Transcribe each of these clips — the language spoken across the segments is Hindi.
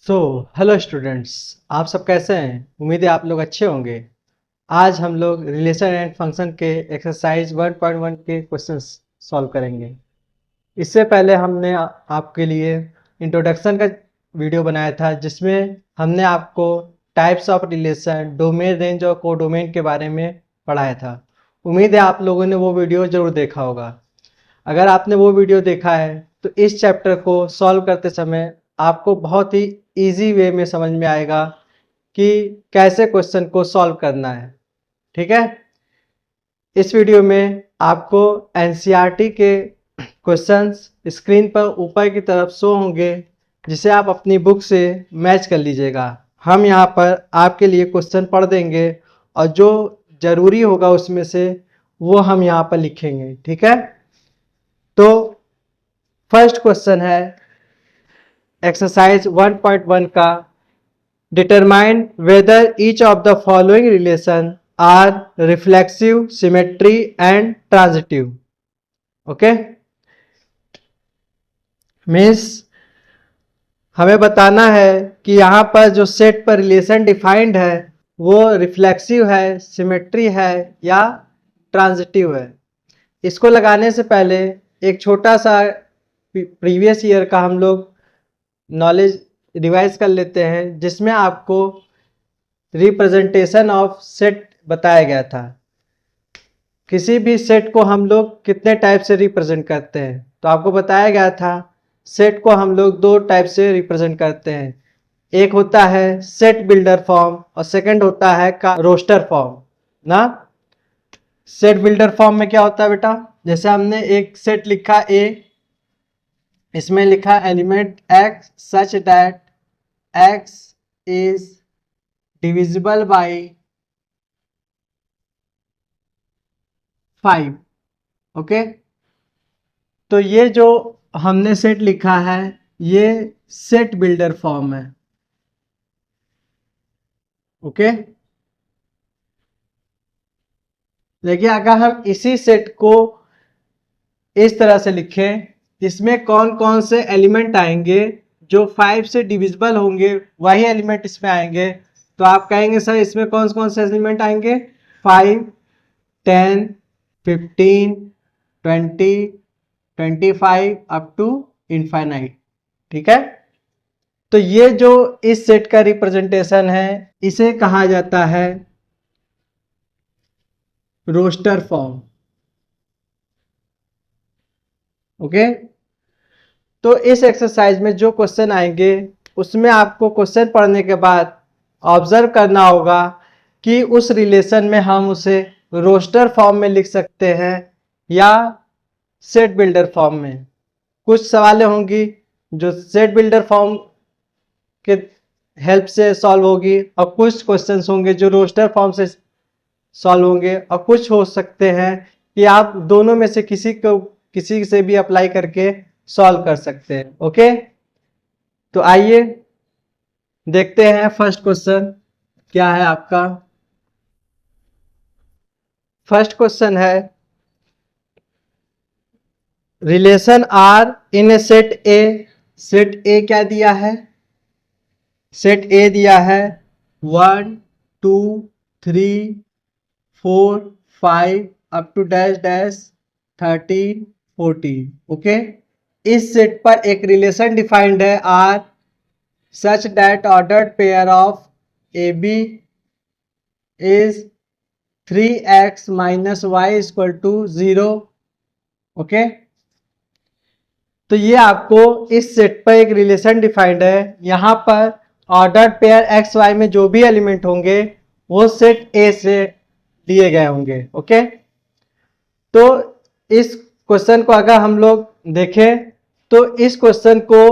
सो हेलो स्टूडेंट्स, आप सब कैसे हैं। उम्मीद है आप लोग अच्छे होंगे। आज हम लोग रिलेशन एंड फंक्शन के एक्सरसाइज 1.1 के क्वेश्चंस सॉल्व करेंगे। इससे पहले हमने आपके लिए इंट्रोडक्शन का वीडियो बनाया था, जिसमें हमने आपको types of relation, domain, range और कोडोमेन के बारे में पढ़ाया था। उम्मीद है आप लोगों ने वो वीडियो ज़रूर देखा होगा। अगर आपने वो वीडियो देखा है तो इस चैप्टर को सॉल्व करते समय आपको बहुत ही इजी वे में समझ में आएगा कि कैसे क्वेश्चन को सॉल्व करना है। ठीक है। इस वीडियो में आपको एनसीईआरटी के क्वेश्चंस स्क्रीन पर ऊपर की तरफ शो होंगे, जिसे आप अपनी बुक से मैच कर लीजिएगा। हम यहाँ पर आपके लिए क्वेश्चन पढ़ देंगे और जो ज़रूरी होगा उसमें से वो हम यहाँ पर लिखेंगे। ठीक है। तो फर्स्ट क्वेश्चन है एक्सरसाइज 1.1 का, determine whether each of the following relation are reflexive, symmetry and transitive. Okay, means हमें बताना है कि यहाँ पर जो सेट पर रिलेशन डिफाइंड है वो रिफ्लेक्सिव है, सिमेट्री है या ट्रांजिटिव है। इसको लगाने से पहले एक छोटा सा प्रीवियस ईयर का हम लोग नॉलेज रिवाइज कर लेते हैं, जिसमें आपको रिप्रेजेंटेशन ऑफ सेट बताया गया था। किसी भी सेट को हम लोग कितने टाइप से रिप्रेजेंट करते हैं, तो आपको बताया गया था सेट को हम लोग दो टाइप से रिप्रेजेंट करते हैं। एक होता है सेट बिल्डर फॉर्म और सेकंड होता है का रोस्टर फॉर्म ना। सेट बिल्डर फॉर्म में क्या होता है बेटा, जैसे हमने एक सेट लिखा ए, इसमें लिखा element x such that x is divisible by 5। Okay, तो ये जो हमने सेट लिखा है ये सेट बिल्डर फॉर्म है। ओके, देखिए अगर हम इसी सेट को इस तरह से लिखें, इसमें कौन कौन से एलिमेंट आएंगे जो 5 से डिविजिबल होंगे, वही एलिमेंट इसमें आएंगे। तो आप कहेंगे सर इसमें कौन कौन से एलिमेंट आएंगे, 5, 10, 15, 20, 25 अप टू इनफाइनाइट। ठीक है। तो ये जो इस सेट का रिप्रेजेंटेशन है इसे कहा जाता है रोस्टर फॉर्म। ओके, तो इस एक्सरसाइज में जो क्वेश्चन आएंगे उसमें आपको क्वेश्चन पढ़ने के बाद ऑब्जर्व करना होगा कि उस रिलेशन में हम उसे रोस्टर फॉर्म में लिख सकते हैं या सेट बिल्डर फॉर्म में। कुछ सवालें होंगी जो सेट बिल्डर फॉर्म के हेल्प से सॉल्व होगी और कुछ क्वेश्चंस होंगे जो रोस्टर फॉर्म से सॉल्व होंगे, और कुछ हो सकते हैं कि आप दोनों में से किसी से भी अप्लाई करके सॉल्व कर सकते हैं। ओके, तो आइए देखते हैं फर्स्ट क्वेश्चन क्या है आपका। फर्स्ट क्वेश्चन है relation R in a set A. Set A क्या दिया है, सेट ए दिया है 1, 2, 3, 4, 5 up to dash dash 13, 14। Okay, इस सेट पर एक रिलेशन डिफाइंड है R such that ordered pair of AB is 3x minus y equal to 0। Okay, तो ये आपको इस सेट पर एक रिलेशन डिफाइंड है। यहाँ पर ऑर्डर्ड पेयर एक्स वाई में जो भी एलिमेंट होंगे वो सेट ए से लिए गए होंगे। ओके, तो इस क्वेश्चन को अगर हम लोग देखें तो इस क्वेश्चन को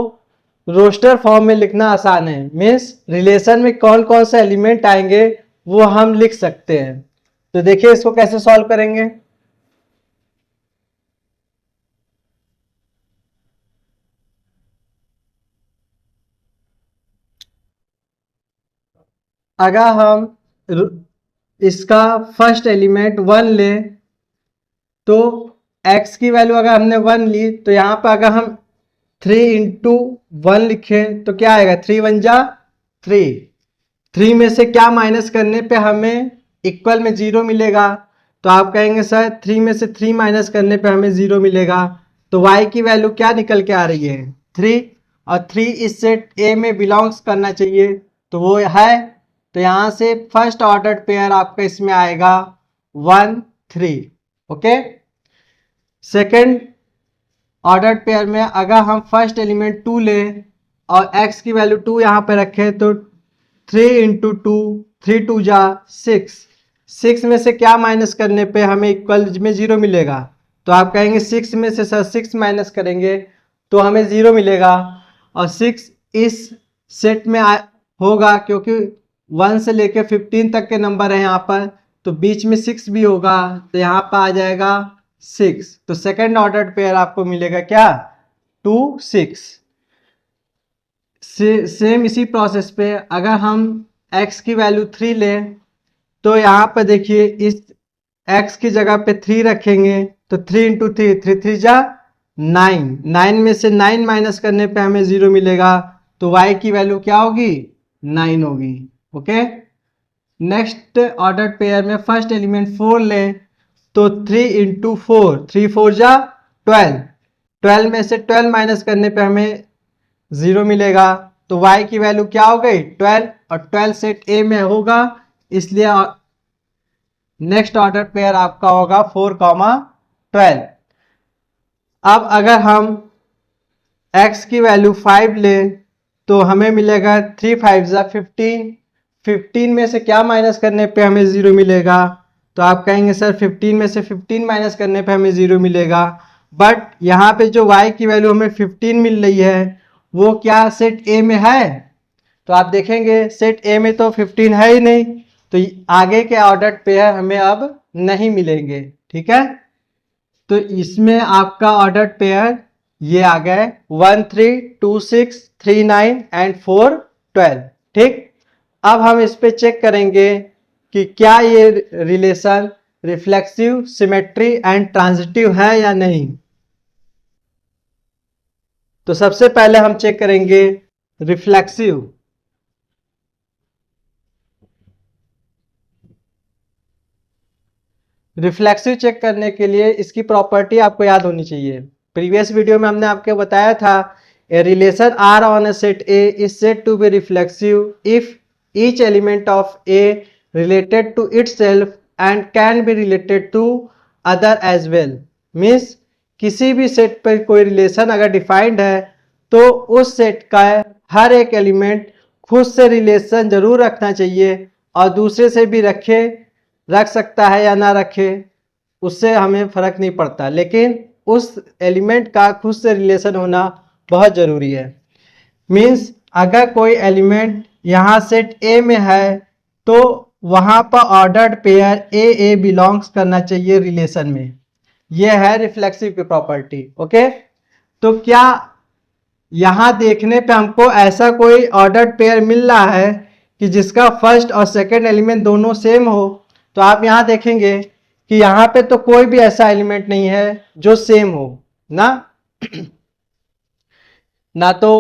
रोस्टर फॉर्म में लिखना आसान है। मीन्स रिलेशन में कौन कौन से एलिमेंट आएंगे वो हम लिख सकते हैं। तो देखिए इसको कैसे सॉल्व करेंगे। अगर हम इसका फर्स्ट एलिमेंट 1 लें तो x की वैल्यू अगर हमने 1 ली तो यहाँ पर अगर हम 3 इंटू 1 लिखें तो क्या आएगा, 3 1 जा 3। 3 में से क्या माइनस करने पे हमें इक्वल में 0 मिलेगा, तो आप कहेंगे सर 3 में से 3 माइनस करने पे हमें 0 मिलेगा, तो y की वैल्यू क्या निकल के आ रही है, 3। और 3 इस सेट A में बिलोंग्स करना चाहिए, तो वो है, तो यहाँ से फर्स्ट ऑर्डर पेयर आपका इसमें आएगा 1 3। ओके, सेकेंड ऑर्डर पेयर में अगर हम फर्स्ट एलिमेंट 2 लें और x की वैल्यू 2 यहाँ पे रखें तो 3 इंटू 2, 3 2 जा 6। 6 में से क्या माइनस करने पे हमें इक्वल में 0 मिलेगा, तो आप कहेंगे 6 में से सर 6 माइनस करेंगे तो हमें 0 मिलेगा। और 6 इस सेट में होगा क्योंकि 1 से लेके 15 तक के नंबर है यहाँ पर, तो बीच में 6 भी होगा, तो यहाँ पर आ जाएगा 6। तो सेकेंड ऑर्डर पेयर आपको मिलेगा क्या, 2 6। सेम इसी प्रोसेस पे अगर हम x की वैल्यू 3 लें तो यहाँ पर देखिए इस x की जगह पे 3 रखेंगे तो 3 इंटू 3, 3 3 जा 9। 9 में से 9 माइनस करने पे हमें 0 मिलेगा, तो y की वैल्यू क्या होगी, 9 होगी। ओके, नेक्स्ट ऑर्डर पेयर में फर्स्ट एलिमेंट 4 लें तो 3 इंटू 4, 3 4 जा 12। 12 में से 12 माइनस करने पे हमें 0 मिलेगा, तो y की वैल्यू क्या हो गई, 12। और 12 सेट A में होगा, इसलिए नेक्स्ट ऑर्डर पेयर आपका होगा 4 12। अब अगर हम x की वैल्यू 5 लें तो हमें मिलेगा 3 5 जा 15। 15 में से क्या माइनस करने पे हमें 0 मिलेगा, तो आप कहेंगे सर 15 में से 15 माइनस करने पे हमें 0 मिलेगा, बट यहाँ पे जो y की वैल्यू हमें 15 मिल रही है वो क्या सेट A में है, तो आप देखेंगे सेट A में तो 15 है ही नहीं, तो आगे के ऑर्डर पेयर हमें अब नहीं मिलेंगे। ठीक है, तो इसमें आपका ऑर्डर पेयर ये आ गए 1 3 2 6 3 9 एंड 4 12। ठीक, अब हम इस पे चेक करेंगे कि क्या ये relation reflexive, symmetry and transitive है या नहीं। तो सबसे पहले हम चेक करेंगे रिफ्लेक्सिव। रिफ्लेक्सिव चेक करने के लिए इसकी प्रॉपर्टी आपको याद होनी चाहिए। प्रीवियस वीडियो में हमने आपको बताया था a relation R on a set A is said to be reflexive if each element of A related to itself and can be related to other as well. Means किसी भी सेट पर कोई रिलेशन अगर डिफाइंड है तो उस सेट का हर एक एलिमेंट खुद से रिलेशन जरूर रखना चाहिए और दूसरे से भी रख सकता है या ना रखे, उससे हमें फर्क नहीं पड़ता, लेकिन उस एलिमेंट का खुद से रिलेशन होना बहुत जरूरी है। मीन्स अगर कोई एलिमेंट यहाँ सेट ए में है तो वहां पर ऑर्डर्ड पेयर ए ए बिलोंग्स करना चाहिए रिलेशन में। यह है रिफ्लेक्सिव की प्रॉपर्टी। ओके, तो क्या यहां देखने पे हमको ऐसा कोई ऑर्डर्ड पेयर मिल रहा है कि जिसका फर्स्ट और सेकंड एलिमेंट दोनों सेम हो, तो आप यहां देखेंगे कि यहां पे तो कोई भी ऐसा एलिमेंट नहीं है जो सेम हो ना। ना तो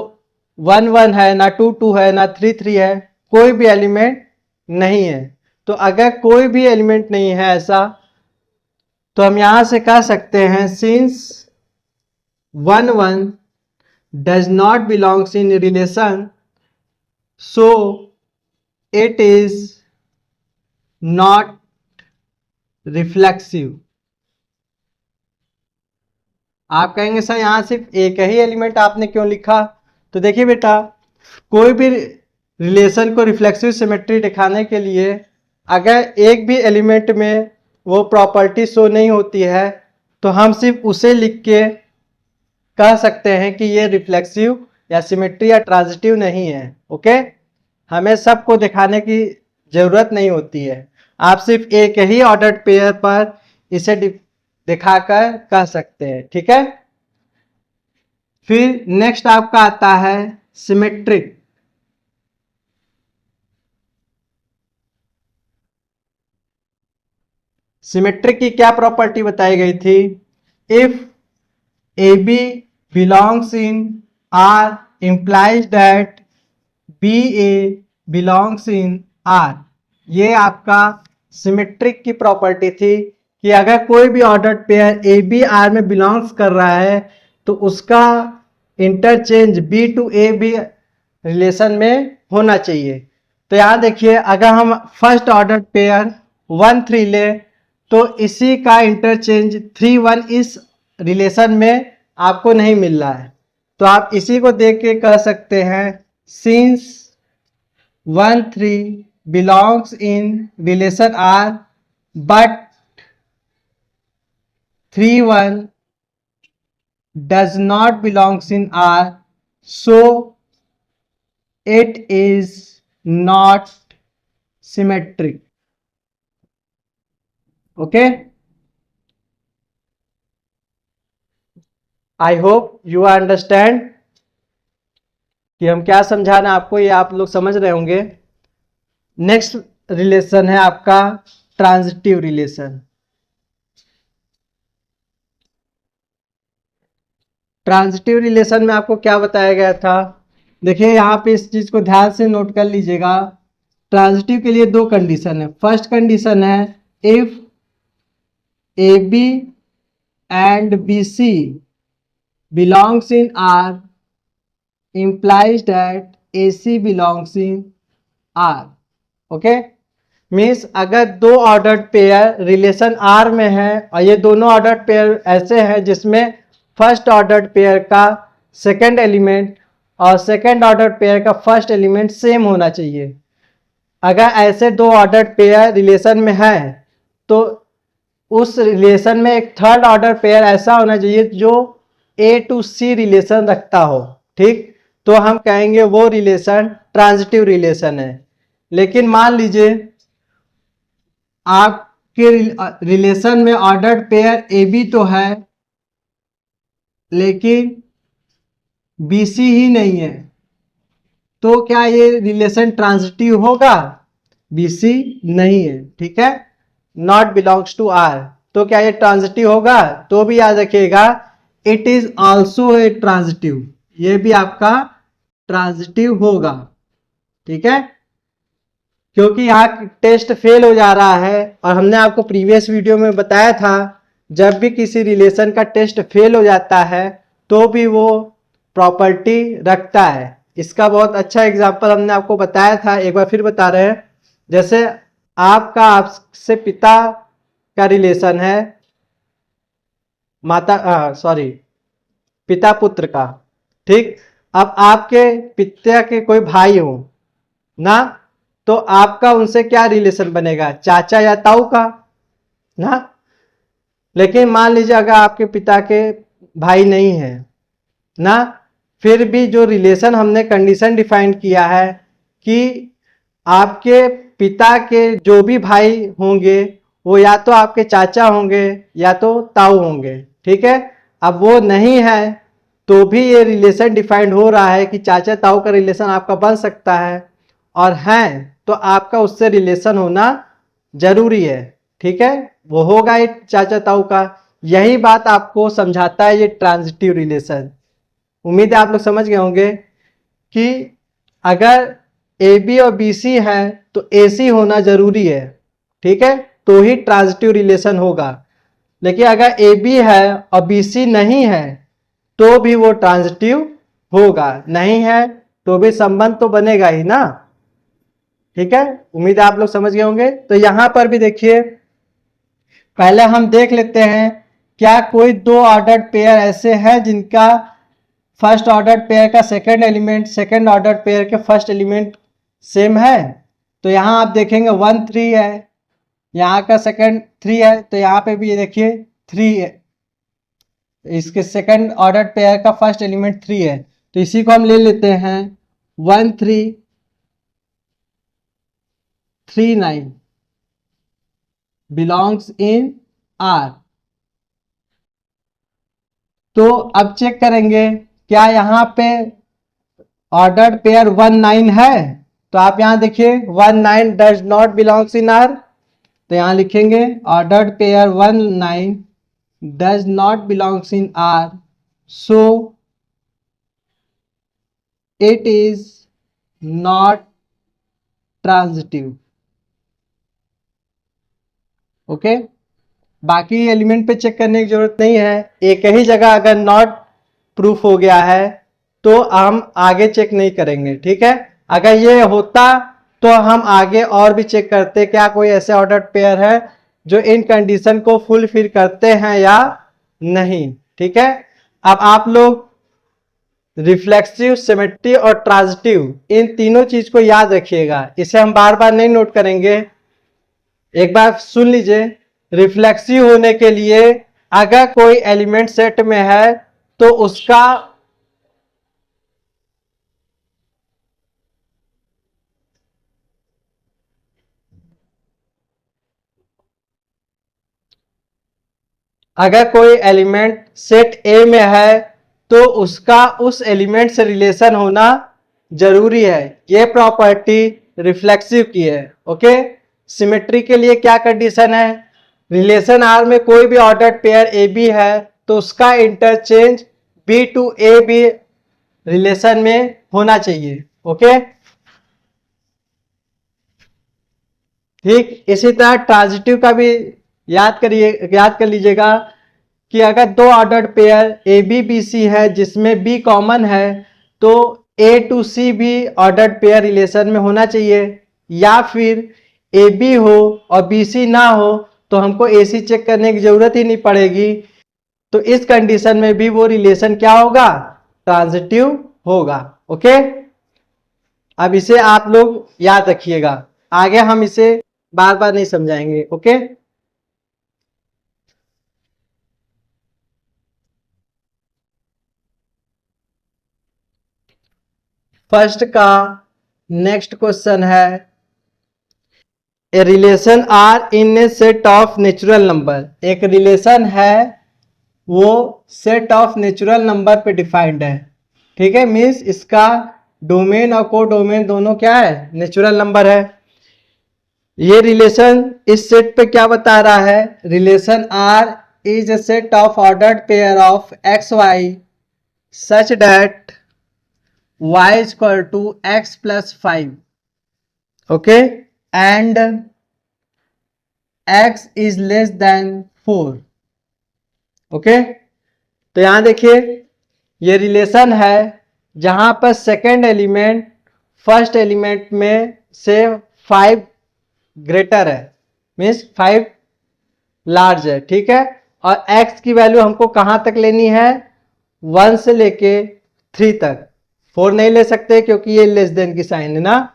1 1 है, ना 2 2 है, ना 3 3 है, कोई भी एलिमेंट नहीं है। तो अगर कोई भी एलिमेंट नहीं है ऐसा, तो हम यहां से कह सकते हैं since 1 1 does not belongs in relation, so it is not reflexive। आप कहेंगे सर यहां सिर्फ एक ही एलिमेंट आपने क्यों लिखा, तो देखिए बेटा, कोई भी रिलेशन को रिफ्लेक्सिव सिमेट्री दिखाने के लिए अगर एक भी एलिमेंट में वो प्रॉपर्टी शो नहीं होती है तो हम सिर्फ उसे लिख के कह सकते हैं कि ये रिफ्लेक्सिव या सिमेट्री या ट्रांजिटिव नहीं है। ओके, हमें सबको दिखाने की जरूरत नहीं होती है, आप सिर्फ एक ही ऑर्डर्ड पेयर पर इसे दिखाकर कह सकते हैं। ठीक है, फिर नेक्स्ट आपका आता है सिमेट्रिक। सिमेट्रिक की क्या प्रॉपर्टी बताई गई थी, if A B belongs in R implies that BA belongs in R। ये आपका सिमेट्रिक की प्रॉपर्टी थी कि अगर कोई भी ऑर्डर्ड पेयर ए बी आर में बिलोंग्स कर रहा है तो उसका interchange B to A B relation में होना चाहिए। तो यहाँ देखिए, अगर हम फर्स्ट ऑर्डर पेयर 1 3 ले तो इसी का इंटरचेंज 3 1 इस रिलेशन में आपको नहीं मिल रहा है। तो आप इसी को देख के कह सकते हैं since 1 3 belongs in relation R but 3 1 does not belongs in R, so it is not symmetric। okay, I hope you understand कि हम क्या समझाना आपको, ये आप लोग समझ रहे होंगे। नेक्स्ट रिलेशन है आपका ट्रांजिटिव रिलेशन। ट्रांजिटिव रिलेशन में आपको क्या बताया गया था, देखिए यहाँ पे इस चीज को ध्यान से नोट कर लीजिएगा। ट्रांजिटिव के लिए दो कंडीशन है। फर्स्ट कंडीशन है if A B and B C belongs in R implies that AC belongs in R। Okay, means अगर दो ऑर्डर्ड पेयर रिलेशन R में है और ये दोनों ऑर्डर्ड पेयर ऐसे हैं जिसमें फर्स्ट ऑर्डर्ड पेयर का सेकंड एलिमेंट और सेकंड ऑर्डर्ड पेयर का फर्स्ट एलिमेंट सेम होना चाहिए। अगर ऐसे दो ऑर्डर्ड पेयर रिलेशन में है तो उस रिलेशन में एक थर्ड ऑर्डर पेयर ऐसा होना चाहिए जो A टू C रिलेशन रखता हो। ठीक, तो हम कहेंगे वो रिलेशन ट्रांजिटिव रिलेशन है। लेकिन मान लीजिए आपके रिलेशन में ऑर्डर्ड पेयर ए बी तो है लेकिन बी सी ही नहीं है, तो क्या ये रिलेशन ट्रांजिटिव होगा? बी सी नहीं है, ठीक है, नॉट बिलोंग्स टू आर, तो क्या ये ट्रांजिटिव होगा? तो भी याद रखिएगा it is also a transitive, ये भी आपका ट्रांजिटिव होगा। ठीक है, क्योंकि यहाँ टेस्ट फेल हो जा रहा है और हमने आपको प्रीवियस वीडियो में बताया था जब भी किसी रिलेशन का टेस्ट फेल हो जाता है तो भी वो प्रॉपर्टी रखता है। इसका बहुत अच्छा एग्जांपल हमने आपको बताया था, एक बार फिर बता रहे हैं। जैसे आपसे पिता का रिलेशन है, पिता पुत्र का। ठीक, अब आपके पिता के कोई भाई हो ना, तो आपका उनसे क्या रिलेशन बनेगा? चाचा या ताऊ का ना। लेकिन मान लीजिए अगर आपके पिता के भाई नहीं है ना, फिर भी जो रिलेशन हमने कंडीशन डिफाइन किया है कि आपके पिता के जो भी भाई होंगे वो या तो आपके चाचा होंगे या तो ताऊ होंगे। ठीक है, अब वो नहीं है तो भी ये रिलेशन डिफाइंड हो रहा है कि चाचा ताऊ का रिलेशन आपका बन सकता है, और है तो आपका उससे रिलेशन होना जरूरी है। ठीक है, वो होगा ही चाचा ताऊ का। यही बात आपको समझाता है ये ट्रांजिटिव रिलेशन। उम्मीद है आप लोग समझ गए होंगे कि अगर ए बी और बी सी है तो ए सी होना जरूरी है। ठीक है, तो ही ट्रांजिटिव रिलेशन होगा। लेकिन अगर ए बी है और बी सी नहीं है तो भी वो ट्रांजिटिव होगा, नहीं है तो भी संबंध तो बनेगा ही ना। ठीक है, उम्मीद है आप लोग समझ गए होंगे। तो यहां पर भी देखिए, पहले हम देख लेते हैं क्या कोई दो ऑर्डर्ड पेयर ऐसे हैं जिनका फर्स्ट ऑर्डर्ड पेयर का second element second ordered pair के फर्स्ट एलिमेंट सेम है। तो यहां आप देखेंगे 1 3 है, यहाँ का सेकंड 3 है, तो यहाँ पे भी ये देखिए 3 है, इसके सेकंड ऑर्डर पेयर का फर्स्ट एलिमेंट 3 है। तो इसी को हम ले लेते हैं 1 3 3 9 बिलोंग्स इन आर। तो अब चेक करेंगे क्या यहाँ पे ऑर्डर्ड पेयर 1 9 है। तो आप यहाँ देखिए 1 9 does not belongs in R, तो यहाँ लिखेंगे ordered pair 1 9 does not belongs in R, so it is not transitive. Okay, बाकी एलिमेंट पे चेक करने की जरूरत नहीं है, एक ही जगह अगर नॉट प्रूफ हो गया है तो हम आगे चेक नहीं करेंगे। ठीक है, अगर ये होता तो हम आगे और भी चेक करते क्या कोई ऐसे ऑर्डर्ड पेयर है जो इन कंडीशन को फुलफिल करते हैं या नहीं। ठीक है, अब आप लोग रिफ्लेक्सिव, सिमेट्री और ट्रांजिटिव इन तीनों चीज को याद रखिएगा, इसे हम बार बार नहीं नोट करेंगे, एक बार सुन लीजिए। रिफ्लेक्सिव होने के लिए अगर कोई एलिमेंट सेट में है तो उसका अगर कोई एलिमेंट सेट ए में है तो उसका उस एलिमेंट से रिलेशन होना जरूरी है, ये प्रॉपर्टी रिफ्लेक्सिव की है। ओके, सिमेट्री के लिए क्या कंडीशन है, रिलेशन आर में कोई भी ऑर्डर्ड पेयर ए बी है तो उसका interchange B to A B relation में होना चाहिए। ओके, ठीक इसी तरह ट्रांजिटिव का भी याद कर लीजिएगा कि अगर दो ऑर्डर्ड पेयर ए बी बी सी है जिसमें बी कॉमन है तो ए टू सी भी ऑर्डर्ड पेयर रिलेशन में होना चाहिए, या फिर ए बी हो और बी सी ना हो तो हमको ए सी चेक करने की जरूरत ही नहीं पड़ेगी, तो इस कंडीशन में भी वो रिलेशन क्या होगा, ट्रांजिटिव होगा। ओके, अब इसे आप लोग याद रखिएगा, आगे हम इसे बार बार नहीं समझाएंगे। ओके, फर्स्ट का नेक्स्ट क्वेश्चन है, a relation R in a set of natural number. एक रिलेशन है वो सेट ऑफ नेचुरल नंबर पे डिफाइंड है। ठीक है, मीन्स इसका डोमेन और को डोमेन दोनों क्या है, नेचुरल नंबर है। ये रिलेशन इस सेट पे क्या बता रहा है, relation R is a set of ordered pair of x y such that y is equal to x plus 5, okay, and x is less than 4। Okay, तो यहां देखिए ये रिलेशन है जहां पर सेकेंड एलिमेंट फर्स्ट एलिमेंट में से 5 ग्रेटर है, मीन्स 5 लार्ज है। ठीक है, और x की वैल्यू हमको कहां तक लेनी है, 1 से लेके 3 तक, 4 नहीं ले सकते क्योंकि ये लेस देन की साइन है ना।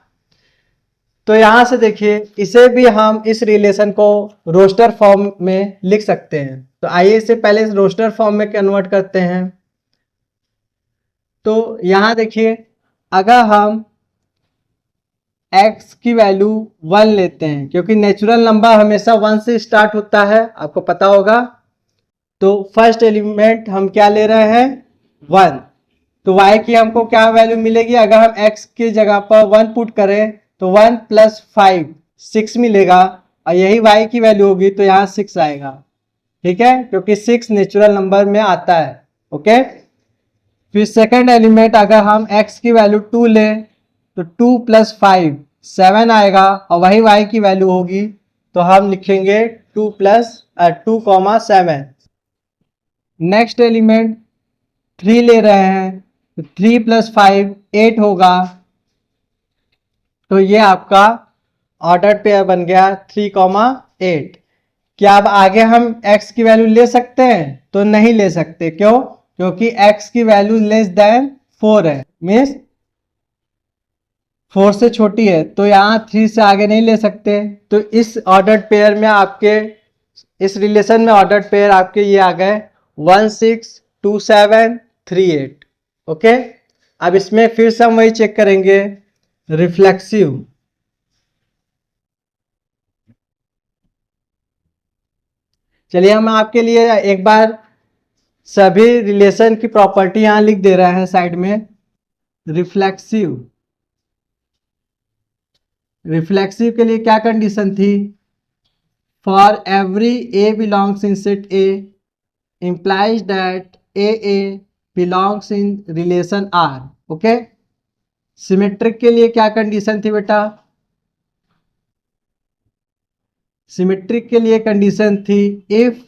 तो यहां से देखिए इसे भी हम इस रिलेशन को रोस्टर फॉर्म में लिख सकते हैं, तो आइए इसे पहले इस रोस्टर फॉर्म में कन्वर्ट करते हैं। तो यहां देखिए अगर हम x की वैल्यू 1 लेते हैं, क्योंकि नेचुरल नंबर हमेशा 1 से स्टार्ट होता है, आपको पता होगा, तो फर्स्ट एलिमेंट हम क्या ले रहे हैं, 1, तो y की हमको क्या वैल्यू मिलेगी, अगर हम x की जगह पर 1 पुट करें तो 1 + 5 6 मिलेगा, और यही y की वैल्यू होगी तो यहाँ 6 आएगा। ठीक है, क्योंकि 6 नेचुरल नंबर में आता है। ओके, फिर सेकंड एलिमेंट अगर हम x की वैल्यू 2 लें तो 2 + 5 7 आएगा, और वही y की वैल्यू होगी, तो हम लिखेंगे 2,7। नेक्स्ट एलिमेंट 3 ले रहे हैं तो 3 + 5 8 होगा, तो ये आपका ऑर्डर्ड पेयर बन गया 3,8। क्या अब आगे हम x की वैल्यू ले सकते हैं, तो नहीं ले सकते, क्यों, क्योंकि x की वैल्यू लेस देन 4 है, मीन्स 4 से छोटी है, तो यहाँ 3 से आगे नहीं ले सकते। तो इस ऑर्डर्ड पेयर में आपके, इस रिलेशन में ऑर्डर्ड पेयर आपके ये आ गए 1 6 2 7 3 8। ओके, अब इसमें फिर से हम वही चेक करेंगे, रिफ्लेक्सिव। चलिए हम आपके लिए एक बार सभी रिलेशन की प्रॉपर्टी यहां लिख दे रहे हैं साइड में। रिफ्लेक्सिव, रिफ्लेक्सिव के लिए क्या कंडीशन थी, for every A belongs in set A implies that A belongs in relation R. Okay, symmetric के लिए क्या कंडीशन थी बेटा? सिमेट्रिक के लिए कंडीशन थी if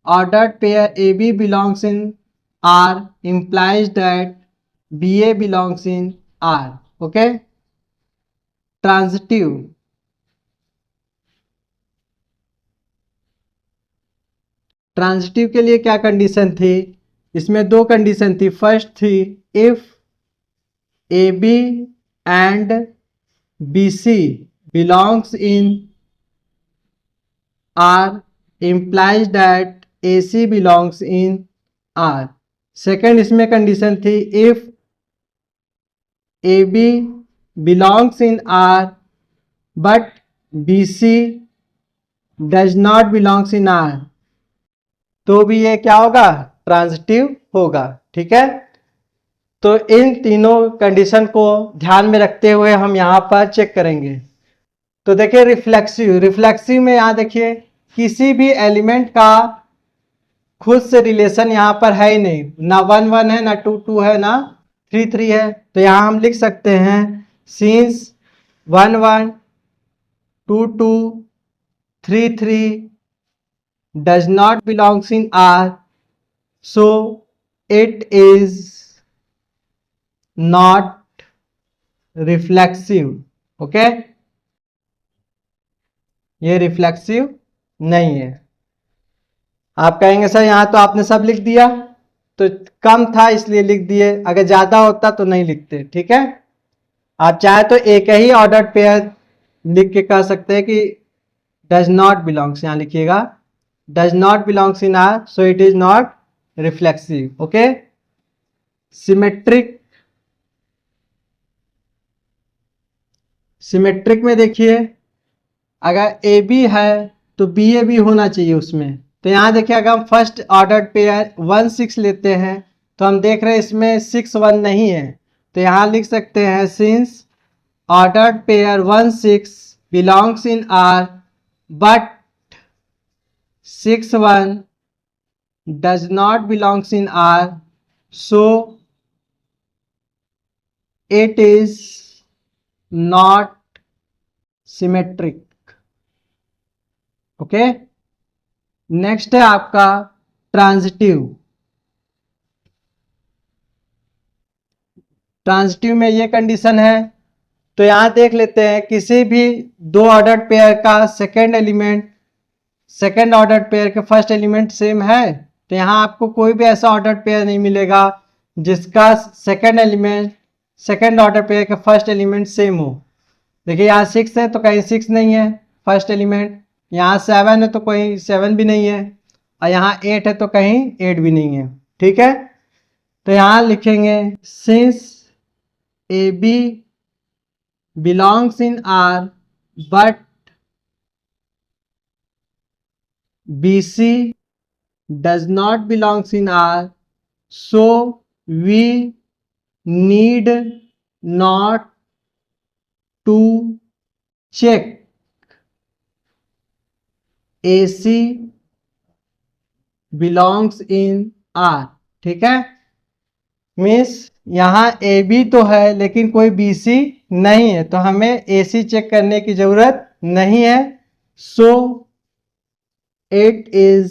ordered pair AB belongs in R implies that BA belongs in R. Okay? Transitive, transitive के लिए क्या कंडीशन थी? इसमें दो कंडीशन थी। फर्स्ट थी if AB and BC belongs in R implies that AC belongs in R. Second इसमें कंडीशन थी if AB belongs in R but BC does not belongs in R, तो भी ये क्या होगा? ट्रांजिटिव होगा। ठीक है, तो इन तीनों कंडीशन को ध्यान में रखते हुए हम यहाँ पर चेक करेंगे। तो देखिए रिफ्लेक्सिव, रिफ्लेक्सिव में यहाँ देखिए किसी भी एलिमेंट का खुद से रिलेशन यहाँ पर है ही नहीं, ना 1 1 है, ना 2 2 है, ना 3 3 है। तो यहाँ हम लिख सकते हैं since 1 1 2 2 3 3 does not belongs in R, so it is not reflexive. Okay, ये रिफ्लेक्सिव नहीं है। आप कहेंगे सर यहाँ तो आपने सब लिख दिया, तो कम था इसलिए लिख दिए, अगर ज्यादा होता तो नहीं लिखते। ठीक है, आप चाहे तो एक ही ऑर्डर्ड पेयर लिख के कह सकते हैं कि डज नॉट बिलोंग्स, यहाँ लिखिएगा does not belongs in R, so it is not reflexive. Okay, symmetric, symmetric में देखिए अगर ए बी है तो बी ए भी होना चाहिए उसमें। तो यहाँ देखिए अगर हम फर्स्ट ऑर्डर्ड पेयर 1 6 लेते हैं तो हम देख रहे हैं इसमें 6 1 नहीं है, तो यहाँ लिख सकते हैं since ordered pair 1 6 belongs in R but 6 1 does not belongs in R, so it is not symmetric. Okay, next है आपका ट्रांजिटिव। ट्रांजिटिव में ये कंडीशन है, तो यहां देख लेते हैं किसी भी दो ऑर्डर्ड पेयर का second element second ordered pair के फर्स्ट एलिमेंट सेम है, तो यहाँ आपको कोई भी ऐसा ऑर्डर्ड पेयर नहीं मिलेगा जिसका second element second order pair के फर्स्ट एलिमेंट सेम हो। देखिए यहाँ 6 है तो कहीं 6 नहीं है फर्स्ट एलिमेंट, यहाँ 7 है तो कहीं 7 भी नहीं है, और यहाँ 8 है तो कहीं 8 भी नहीं है। ठीक है, तो यहाँ लिखेंगे since A B belongs in R but BC does not belongs in R, so we need not to check AC belongs in R। ठीक है, मीन्स यहाँ AB तो है लेकिन कोई BC नहीं है, तो हमें AC चेक करने की जरूरत नहीं है। सो इट इज,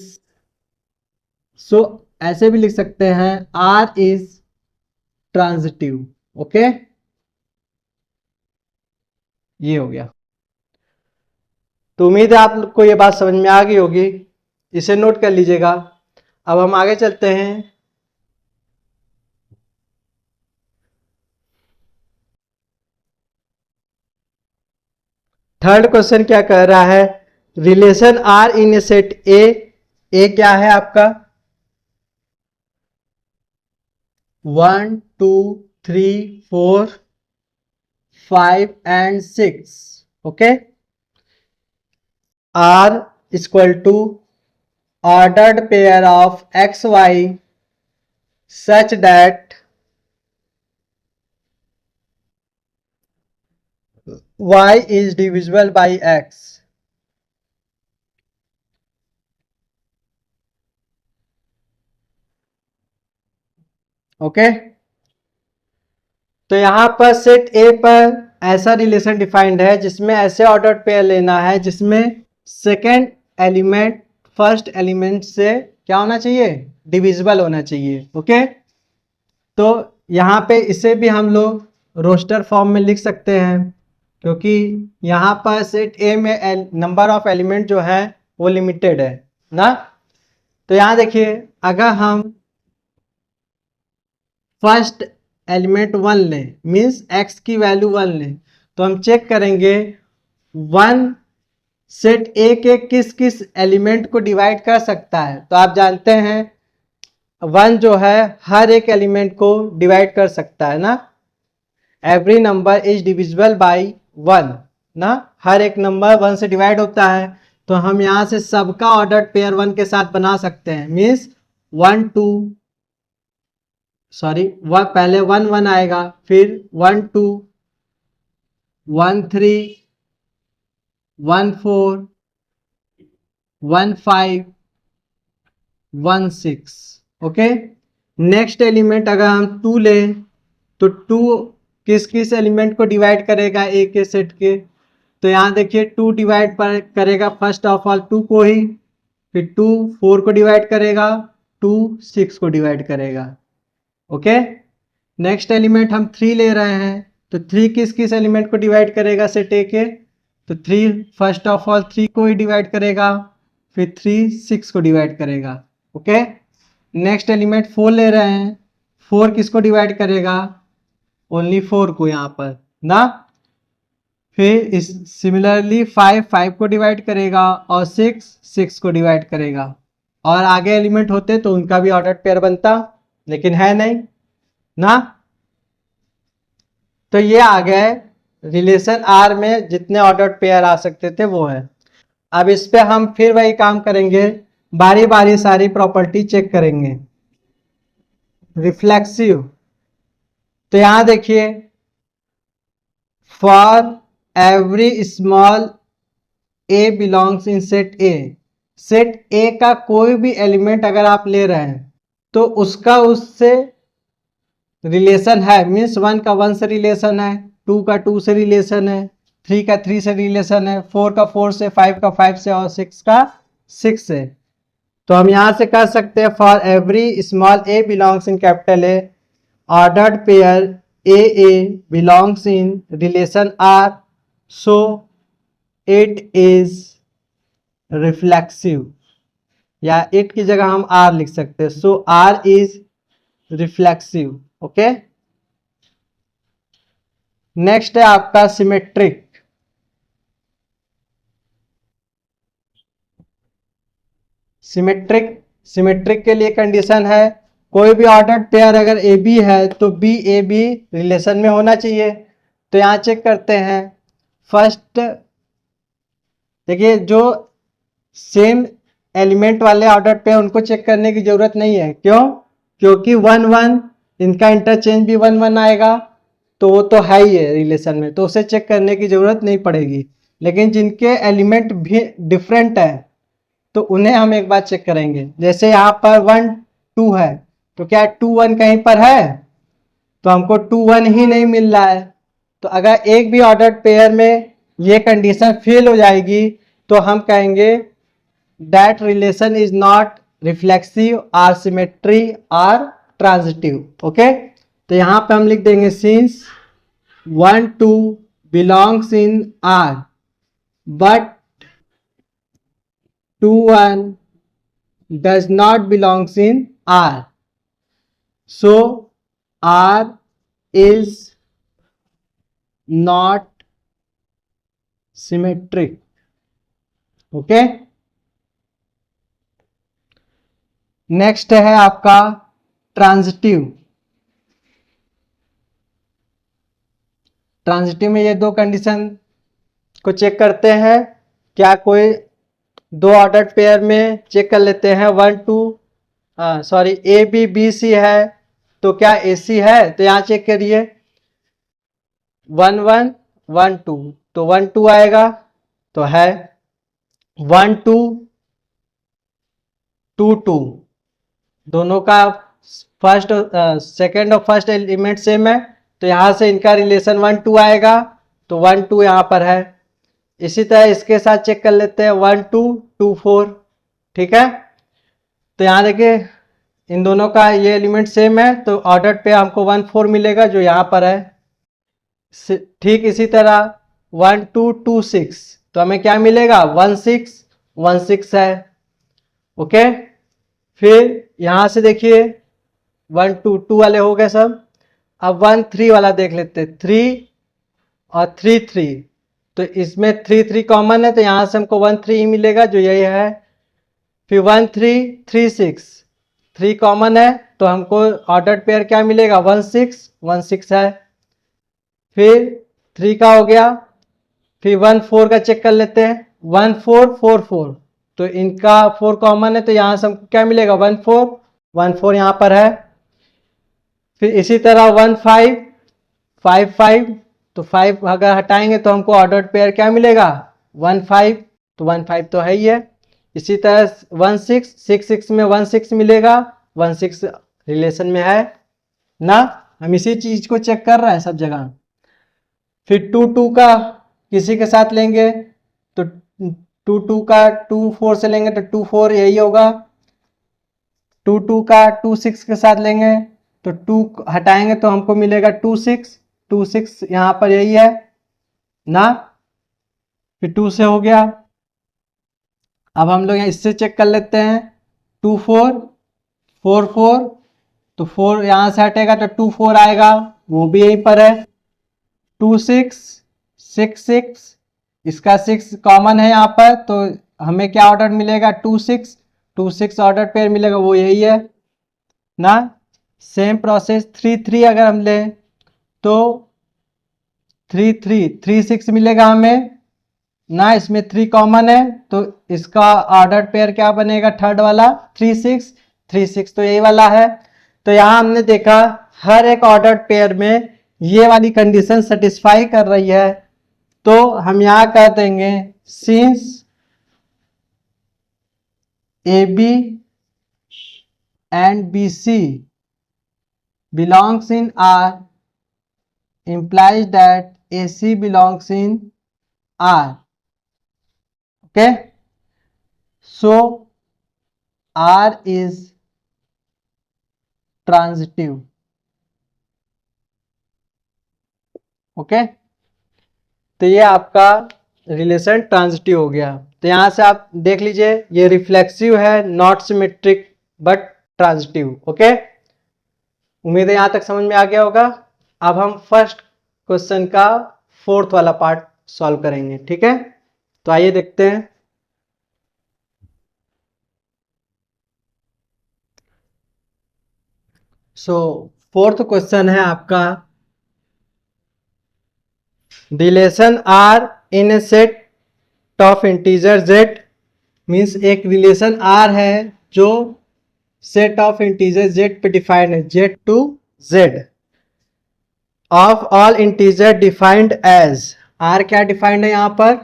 सो ऐसे भी लिख सकते हैं R इज ट्रांजिटिव। ओके, ये हो गया। तो उम्मीद है आप लोग को ये बात समझ में आ गई होगी, इसे नोट कर लीजिएगा। अब हम आगे चलते हैं। थर्ड क्वेश्चन क्या कह रहा है, relation R in a set A क्या है आपका 1 2 3 4 5 and 6। Okay, R equal to ordered pair of xy such that y is divisible by x। Okay, तो यहाँ पर सेट ए पर ऐसा रिलेशन डिफाइंड है जिसमें ऐसे ऑर्डर्ड पेयर लेना है जिसमें सेकेंड एलिमेंट फर्स्ट एलिमेंट से क्या होना चाहिए, डिविजिबल होना चाहिए। ओके, तो यहाँ पे इसे भी हम लोग रोस्टर फॉर्म में लिख सकते हैं, क्योंकि यहाँ पर सेट ए में नंबर ऑफ एलिमेंट जो है वो लिमिटेड है ना। तो यहाँ देखिए, अगर हम फर्स्ट एलिमेंट 1 लें, मीन्स x की वैल्यू 1 लें, तो हम चेक करेंगे 1 सेट ए के किस किस एलिमेंट को डिवाइड कर सकता है। तो आप जानते हैं 1 जो है हर एक एलिमेंट को डिवाइड कर सकता है ना। Every number is divisible by 1 ना, हर एक नंबर 1 से डिवाइड होता है। तो हम यहाँ से सबका ऑर्डर्ड पेयर 1 के साथ बना सकते हैं। मीन्स 1 2 सॉरी वह पहले 1 1 आएगा, फिर 1 2 1 3 1 4 1 5 1 6। ओके, नेक्स्ट एलिमेंट अगर हम 2 लें तो 2 किस किस एलिमेंट को डिवाइड करेगा ए के सेट के। तो यहाँ देखिए 2 डिवाइड करेगा फर्स्ट ऑफ ऑल 2 को ही, फिर 2 4 को डिवाइड करेगा, 2 6 को डिवाइड करेगा। ओके, नेक्स्ट एलिमेंट हम 3 ले रहे हैं, तो 3 किस किस एलिमेंट को डिवाइड करेगा सेट ए के। तो 3 फर्स्ट ऑफ ऑल 3 को ही डिवाइड करेगा, फिर 3 6 को डिवाइड करेगा। ओके, नेक्स्ट एलिमेंट 4 ले रहे हैं, 4 किसको डिवाइड करेगा, ओनली 4 को यहाँ पर ना। फिर इस सिमिलरली 5 5 को डिवाइड करेगा और 6 6 को डिवाइड करेगा। और आगे एलिमेंट होते तो उनका भी ऑर्डर्ड पेयर बनता, लेकिन है नहीं ना। तो ये आ गए रिलेशन आर में जितने ऑर्डर्ड पेयर आ सकते थे वो है। अब इस पे हम फिर वही काम करेंगे, बारी बारी सारी प्रॉपर्टी चेक करेंगे। रिफ्लेक्सिव, तो यहां देखिए for every small a belongs in set A, set ए का कोई भी एलिमेंट अगर आप ले रहे हैं तो उसका उससे रिलेशन है। मीन्स 1 का 1 से रिलेशन है, 2 का 2 से रिलेशन है, 3 का 3 से रिलेशन है, 4 का 4 से, 5 का 5 से और 6 का 6 से। तो हम यहां से कर सकते हैं for every small a belongs in capital A, ordered pair a belongs in relation R, so it is reflexive, या इट की जगह हम आर लिख सकते हैं। So R is reflexive. Okay, next है आपका सिमेट्रिक। सिमेट्रिक के लिए कंडीशन है कोई भी ऑर्डर्ड पेयर अगर ए बी है तो बी ए बी रिलेशन में होना चाहिए। तो यहां चेक करते हैं, फर्स्ट देखिए जो सेम एलिमेंट वाले ऑर्डर्ड पेयर उनको चेक करने की जरूरत नहीं है। क्यों? क्योंकि 1 1 इनका इंटरचेंज भी 1 1 आएगा, तो वो तो है ही है रिलेशन में, तो उसे चेक करने की जरूरत नहीं पड़ेगी। लेकिन जिनके एलिमेंट भी डिफरेंट है तो उन्हें हम एक बार चेक करेंगे। जैसे यहाँ पर 1 2 है, तो क्या 2 1 कहीं पर है? तो हमको 2 1 ही नहीं मिल रहा है। तो अगर एक भी ऑर्डर्ड पेयर में ये कंडीशन फेल हो जाएगी तो हम कहेंगे that relation is not reflexive or symmetry or transitive. Okay, तो यहाँ पे हम लिख देंगे since 1 2 belongs in R but 2 1 does not belongs in R, so R is not symmetric. Okay, next है आपका ट्रांजिटिव। ट्रांजिटिव में ये दो कंडीशन को चेक करते हैं। क्या कोई दो ऑर्डर्ड पेयर में चेक कर लेते हैं 1 2 sorry A B B C है तो क्या ए सी है? तो यहाँ चेक करिए 1 1 1 2, तो 1 2 आएगा तो है, 1 2 2 2 दोनों का फर्स्ट सेकंड और फर्स्ट एलिमेंट सेम है तो यहाँ से इनका रिलेशन 1 2 आएगा, तो 1 2 यहाँ पर है। इसी तरह इसके साथ चेक कर लेते हैं 1 2 2 4, ठीक है। तो यहाँ देखिए इन दोनों का ये एलिमेंट सेम है, तो ऑर्डर पे हमको 1 4 मिलेगा जो यहाँ पर है। ठीक इसी तरह 1 2 2 6, तो हमें क्या मिलेगा 1 6 1 6 है, ओके। फिर यहाँ से देखिए 1 2 2 वाले हो गए सब। अब 1 3 वाला देख लेते हैं, 3 और 3 3, तो इसमें 3 3 कॉमन है, तो यहाँ से हमको 1 3 ही मिलेगा जो यही है। फिर 1 3 3 6, 3 कॉमन है, तो हमको ऑर्डर पेयर क्या मिलेगा 1 6 1 6 है। फिर 3 का हो गया। फिर 1 4 का चेक कर लेते हैं, 1 4 4 4, तो इनका 4 कॉमन है, तो यहाँ से हमको क्या मिलेगा 1 4 1 4 यहाँ पर है। फिर इसी तरह 1 5 5 5, तो 5 अगर हटाएंगे तो हमको ऑर्डर पेयर क्या मिलेगा 1 5, तो 1 5 तो है ही है। इसी तरह 1 6 6 6 में 1 6 मिलेगा, 1 6 रिलेशन में है ना। हम इसी चीज को चेक कर रहे हैं सब जगह। फिर 2 2 का किसी के साथ लेंगे, तो 2 2 का 2 4 से लेंगे तो 2 4 यही होगा। 2 2 का 2 6 के साथ लेंगे, तो 2 हटाएंगे तो हमको मिलेगा 2 6 2 6 यहाँ पर यही है ना। फिर 2 से हो गया। अब हम लोग यहाँ इससे चेक कर लेते हैं, 2 4 4 4, तो 4 यहाँ से हटेगा तो 2 4 आएगा, वो भी यहीं पर है। 2 6 6 6, इसका 6 कॉमन है यहाँ पर, तो हमें क्या ऑर्डर मिलेगा 2 6 2 6 ऑर्डर पेयर मिलेगा, वो यही है ना। सेम प्रोसेस 3 3 अगर हम लें तो 3 3 3 6 मिलेगा हमें ना, इसमें 3 कॉमन है, तो इसका ऑर्डर पेयर क्या बनेगा थर्ड वाला 3 6 3 6, तो यही वाला है। तो यहाँ हमने देखा हर एक ऑर्डर पेयर में ये वाली कंडीशन सेटिस्फाई कर रही है, तो हम यहाँ कर देंगे since A B and B C belongs in R implies that AC belongs in R. Okay, so R is transitive. Okay, तो ये आपका रिलेशन ट्रांजिटिव हो गया। तो यहाँ से आप देख लीजिए ये रिफ्लेक्सिव है, not symmetric but transitive. Okay, उम्मीद है यहाँ तक समझ में आ गया होगा। अब हम फर्स्ट क्वेश्चन का फोर्थ वाला पार्ट सॉल्व करेंगे, ठीक है। तो आइए देखते हैं। सो फोर्थ क्वेश्चन है आपका, relation R in a set of integer Z, means एक रिलेशन आर है जो सेट ऑफ इंटीजर जेड पे डिफाइंड है, Z to Z, of all integer defined as, R क्या डिफाइंड है यहां पर,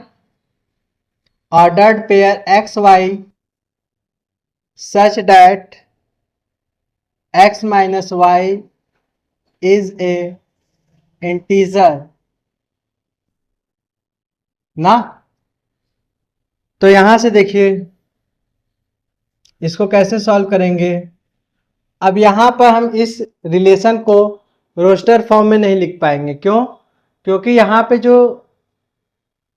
ordered pair x y such that x minus y is a integer ना। तो यहां से देखिए इसको कैसे सॉल्व करेंगे। अब यहां पर हम इस रिलेशन को रोस्टर फॉर्म में नहीं लिख पाएंगे, क्यों, क्योंकि यहाँ पे जो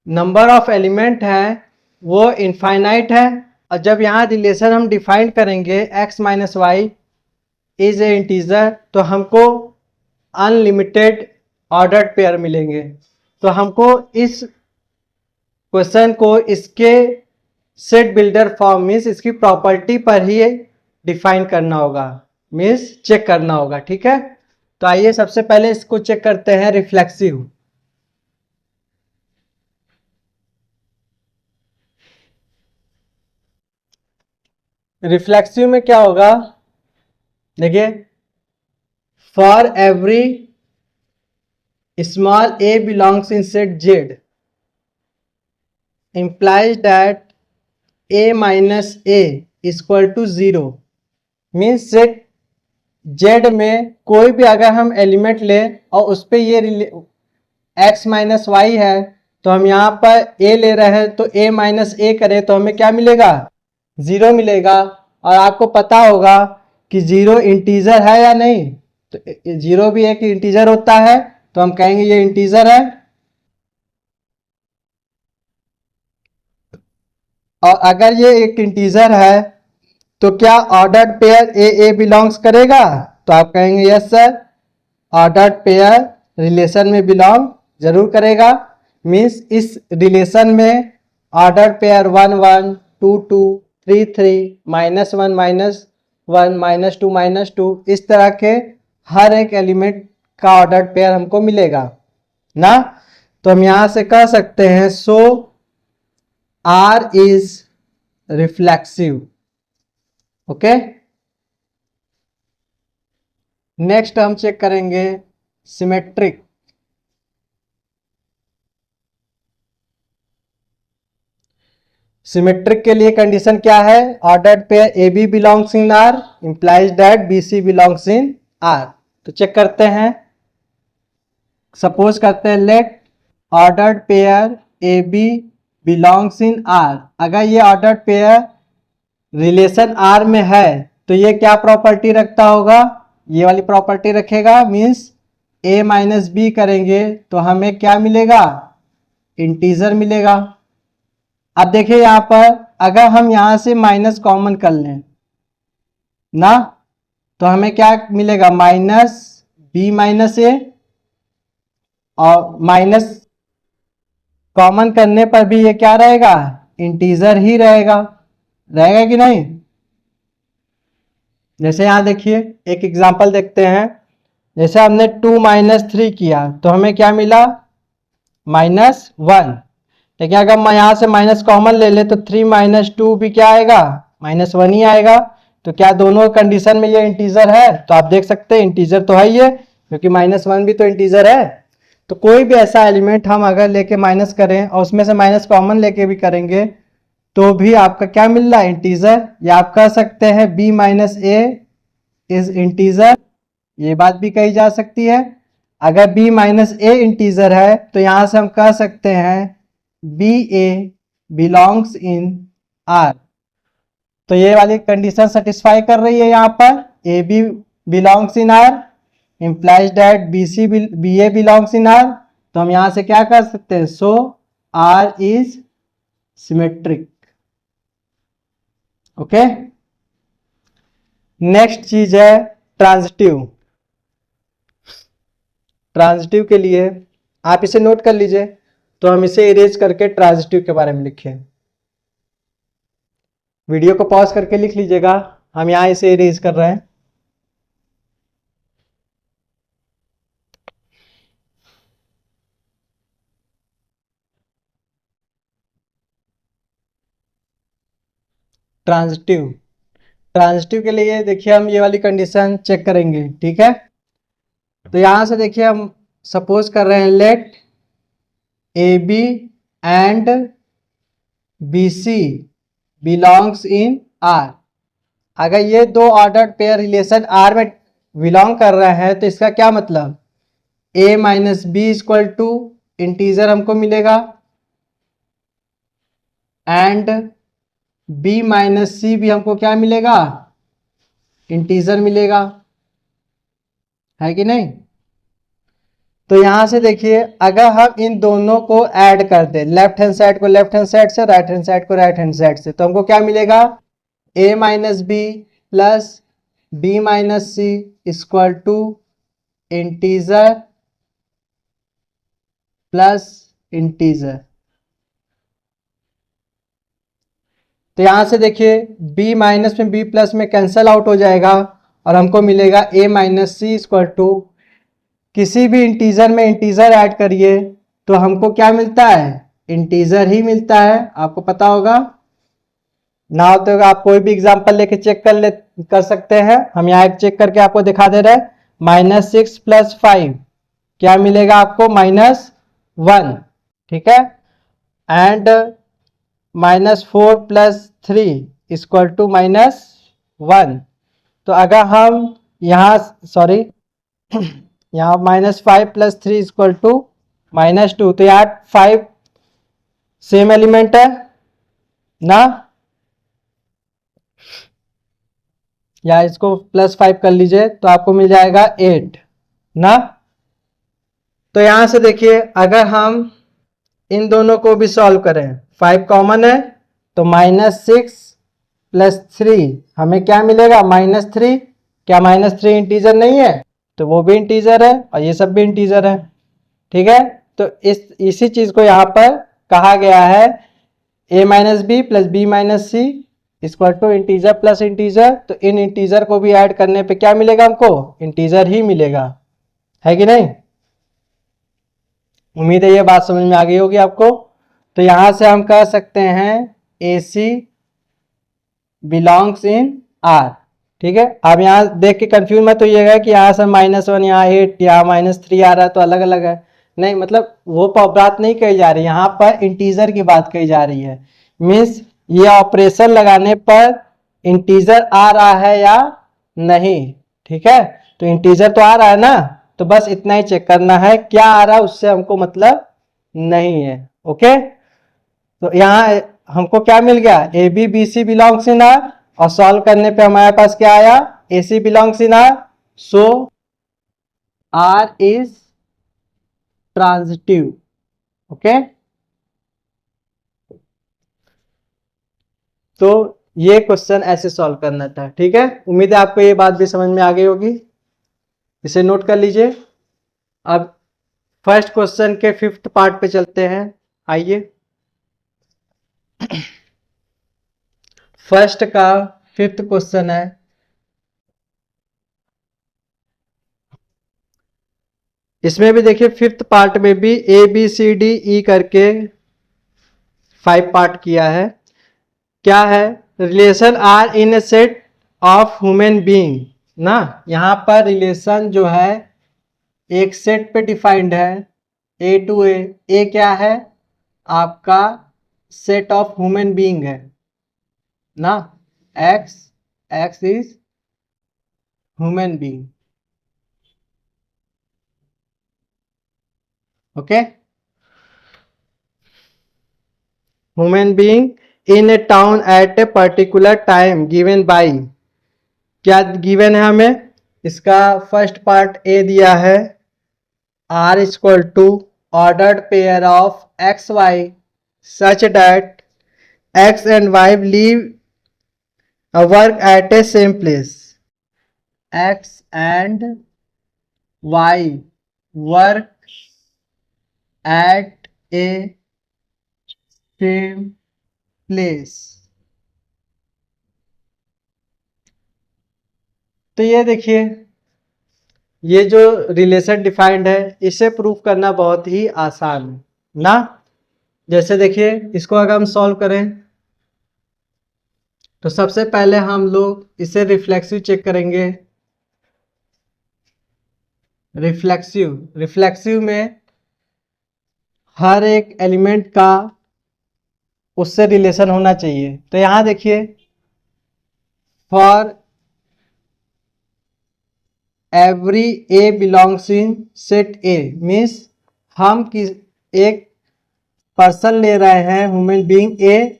नंबर ऑफ एलिमेंट है वो इनफाइनाइट है, और जब यहाँ रिलेशन हम डिफाइन करेंगे x minus y is a integer, तो हमको अनलिमिटेड ऑर्डर्ड पेयर मिलेंगे। तो हमको इस क्वेश्चन को इसके सेट बिल्डर फॉर्म मीन्स इसकी प्रॉपर्टी पर ही डिफाइन करना होगा, मीन्स चेक करना होगा, ठीक है। तो आइए सबसे पहले इसको चेक करते हैं रिफ्लेक्सिव। रिफ्लेक्सिव में क्या होगा, देखिए for every small a belongs in set Z implies that a minus a is equal to 0, means set Z में कोई भी अगर हम एलिमेंट ले और उस पर ये एक्स माइनस वाई है, तो हम यहाँ पर ए ले रहे हैं, तो ए माइनस ए करें तो हमें क्या मिलेगा? 0 मिलेगा। और आपको पता होगा कि 0 इंटीजर है या नहीं, तो 0 भी एक इंटीजर होता है, तो हम कहेंगे ये इंटीजर है। और अगर ये एक इंटीजर है तो क्या ऑर्डर्ड पेयर ए बिलोंग्स करेगा? तो आप कहेंगे yes sir, ordered pair relation में बिलोंग जरूर करेगा। मीन्स इस रिलेशन में ऑर्डर्ड पेयर 1 1 2 2 3 3 -1 -1 -2 -2 इस तरह के हर एक एलिमेंट का ऑर्डर्ड पेयर हमको मिलेगा ना। तो हम यहां से कह सकते हैं so R is reflexive. Okay, next हम चेक करेंगे सिमेट्रिक। सिमेट्रिक के लिए कंडीशन क्या है? Ordered pair A B belongs in R implies that b C belongs in R. तो चेक करते हैं, सपोज करते हैं let ordered pair A B belongs in R. अगर ये ऑर्डर्ड पेयर रिलेशन आर में है तो ये क्या प्रॉपर्टी रखता होगा? ये वाली प्रॉपर्टी रखेगा। मीन्स ए माइनस बी करेंगे तो हमें क्या मिलेगा? इंटीजर मिलेगा। अब देखिए यहां पर अगर हम यहां से माइनस कॉमन कर लें ना, तो हमें क्या मिलेगा? माइनस बी माइनस ए। और माइनस कॉमन करने पर भी ये क्या रहेगा? इंटीजर ही रहेगा। रहेगा कि नहीं? जैसे यहां देखिए एक एग्जांपल देखते हैं। जैसे हमने 2 - 3 किया तो हमें क्या मिला? -1। लेकिन अगर मैं यहां से माइनस कॉमन ले ले तो 3 - 2 भी क्या आएगा? -1 ही आएगा। तो क्या दोनों कंडीशन में ये इंटीजर है? तो आप देख सकते हैं इंटीजर तो है ही है, क्योंकि -1 भी तो इंटीजर है। तो कोई भी ऐसा एलिमेंट हम अगर लेके माइनस करें और उसमें से माइनस कॉमन लेके भी करेंगे तो भी आपका क्या मिल रहा है? इंटीजर। या आप कह सकते हैं b - a इज इंटीजर, ये बात भी कही जा सकती है। अगर b - a इंटीजर है तो यहां से हम कह सकते हैं B A belongs in R. तो ये वाली कंडीशन सेटिस्फाई कर रही है। यहाँ पर a B belongs in R implies that b A belongs in R. तो हम यहां से क्या कर सकते हैं? So R is symmetric. Okay, next चीज है ट्रांजिटिव। ट्रांजिटिव के लिए आप इसे नोट कर लीजिए, तो हम इसे इरेज करके ट्रांजिटिव के बारे में लिखें। वीडियो को पॉज करके लिख लीजिएगा, हम यहां इसे इरेज कर रहे हैं। ट्रांजिटिव, ट्रांजिटिव के लिए देखिए हम ये वाली कंडीशन चेक करेंगे, ठीक है। तो यहां से देखिए हम सपोज कर रहे हैं let A B and B C belongs in R. अगर ये दो ऑर्डर्ड पेयर रिलेशन आर में बिलोंग कर रहे हैं तो इसका क्या मतलब? a minus b equal to integer हमको मिलेगा एंड b माइनस सी भी हमको क्या मिलेगा? इंटीजर मिलेगा, है कि नहीं? तो यहां से देखिए अगर हम इन दोनों को ऐड कर दें, लेफ्ट हैंड साइड को लेफ्ट हैंड साइड से, राइट हैंड साइड को राइट हैंड साइड से, तो हमको क्या मिलेगा? a minus b plus b minus c equal to integer plus integer. तो यहां से देखिए b माइनस में b प्लस में कैंसल आउट हो जाएगा और हमको मिलेगा a minus c equal to, किसी भी इंटीजर में इंटीजर ऐड करिए तो हमको क्या मिलता है? इंटीजर ही मिलता है, आपको पता होगा ना। हो तो आप कोई भी एग्जांपल लेके चेक कर सकते हैं। हम यहाँ एक चेक करके आपको दिखा दे रहे हैं। -6 + 5 क्या मिलेगा आपको? -1, ठीक है। And -4 + 3 equal to -1। तो अगर हम यहाँ सॉरी यहाँ -5 + 3 = -2, तो यहाँ 5 सेम एलिमेंट है ना, या इसको +5 कर लीजिए तो आपको मिल जाएगा 8 ना। तो यहां से देखिए अगर हम इन दोनों को भी सॉल्व करें, 5 कॉमन है तो -6 + 3 हमें क्या मिलेगा, -3। क्या -3 इंटीजर नहीं है, तो वो भी इंटीजर है और ये सब भी इंटीजर है। ठीक है, तो इसी चीज को यहाँ पर कहा गया है a - b + b - c = integer plus integer. तो इन इंटीजर को भी ऐड करने पे क्या मिलेगा, हमको इंटीजर ही मिलेगा, है कि नहीं। उम्मीद है ये बात समझ में आ गई होगी आपको। तो यहां से हम कह सकते हैं AC बिलोंग्स इन R। ठीक है, अब यहाँ देख के कंफ्यूज मत होइएगा कि यहाँ से -1 यहाँ 8 यहाँ -3 आ रहा है तो अलग अलग है, नहीं, मतलब वो बात नहीं कही जा रही, यहाँ पर इंटीजर की बात कही जा रही है। मीन्स ये ऑपरेशन लगाने पर इंटीजर आ रहा है या नहीं। ठीक है, तो इंटीजर तो आ रहा है ना, तो बस इतना ही चेक करना है, क्या आ रहा है उससे हमको मतलब नहीं है। ओके, तो यहाँ हमको क्या मिल गया, AB BC belongs in R, और सॉल्व करने पे हमारे पास क्या आया, AC belongs in R, so R is transitive. Okay, तो ये क्वेश्चन ऐसे सॉल्व करना था। ठीक है, उम्मीद है आपको ये बात भी समझ में आ गई होगी, इसे नोट कर लीजिए। अब फर्स्ट क्वेश्चन के 5th पार्ट पे चलते हैं, आइए। फर्स्ट का 5th क्वेश्चन है, इसमें भी देखिए 5th पार्ट में भी ABCDE करके 5 पार्ट किया है। क्या है, relation R in a set of human being ना, यहां पर रिलेशन जो है एक सेट पे डिफाइंड है, A to A। ए क्या है, आपका सेट ऑफ ह्यूमन बीइंग है ना, X is human being. Okay, human being in A town eight a particular time given by, क्या गिवन है हमें, इसका फर्स्ट पार्ट ए दिया है, R = ordered pair of XY such that X and Y live work at a same place। X and Y work at a same place। तो ये देखिए, ये जो रिलेशन डिफाइंड है इसे प्रूफ करना बहुत ही आसान है ना। जैसे देखिए इसको अगर हम सॉल्व करें तो सबसे पहले हम लोग इसे रिफ्लेक्सिव चेक करेंगे। रिफ्लेक्सिव में हर एक एलिमेंट का उससे रिलेशन होना चाहिए। तो यहां देखिए, for every A belongs in set A, means हम किस एक पर्सन ले रहे हैं ह्यूमन बीइंग ए,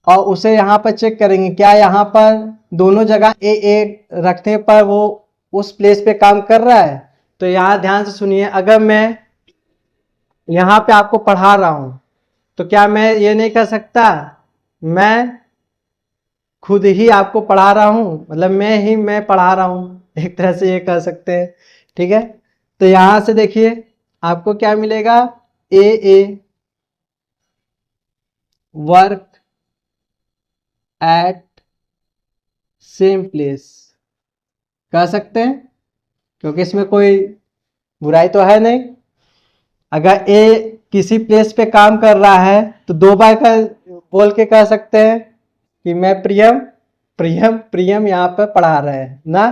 और उसे यहाँ पर चेक करेंगे क्या यहाँ पर दोनों जगह ए रखने पर वो उस प्लेस पे काम कर रहा है। तो यहाँ ध्यान से सुनिए, अगर मैं यहाँ पे आपको पढ़ा रहा हूँ तो क्या मैं ये नहीं कर सकता, मैं खुद ही आपको पढ़ा रहा हूँ, मतलब मैं पढ़ा रहा हूँ, एक तरह से ये कह सकते हैं। ठीक है, तो यहां से देखिए आपको क्या मिलेगा, ए वर्क एट सेम प्लेस कह सकते हैं, क्योंकि इसमें कोई बुराई तो है नहीं। अगर ए किसी प्लेस पे काम कर रहा है तो 2 बार का बोल के कह सकते हैं कि मैं प्रियम यहाँ पे पढ़ा रहे हैं ना।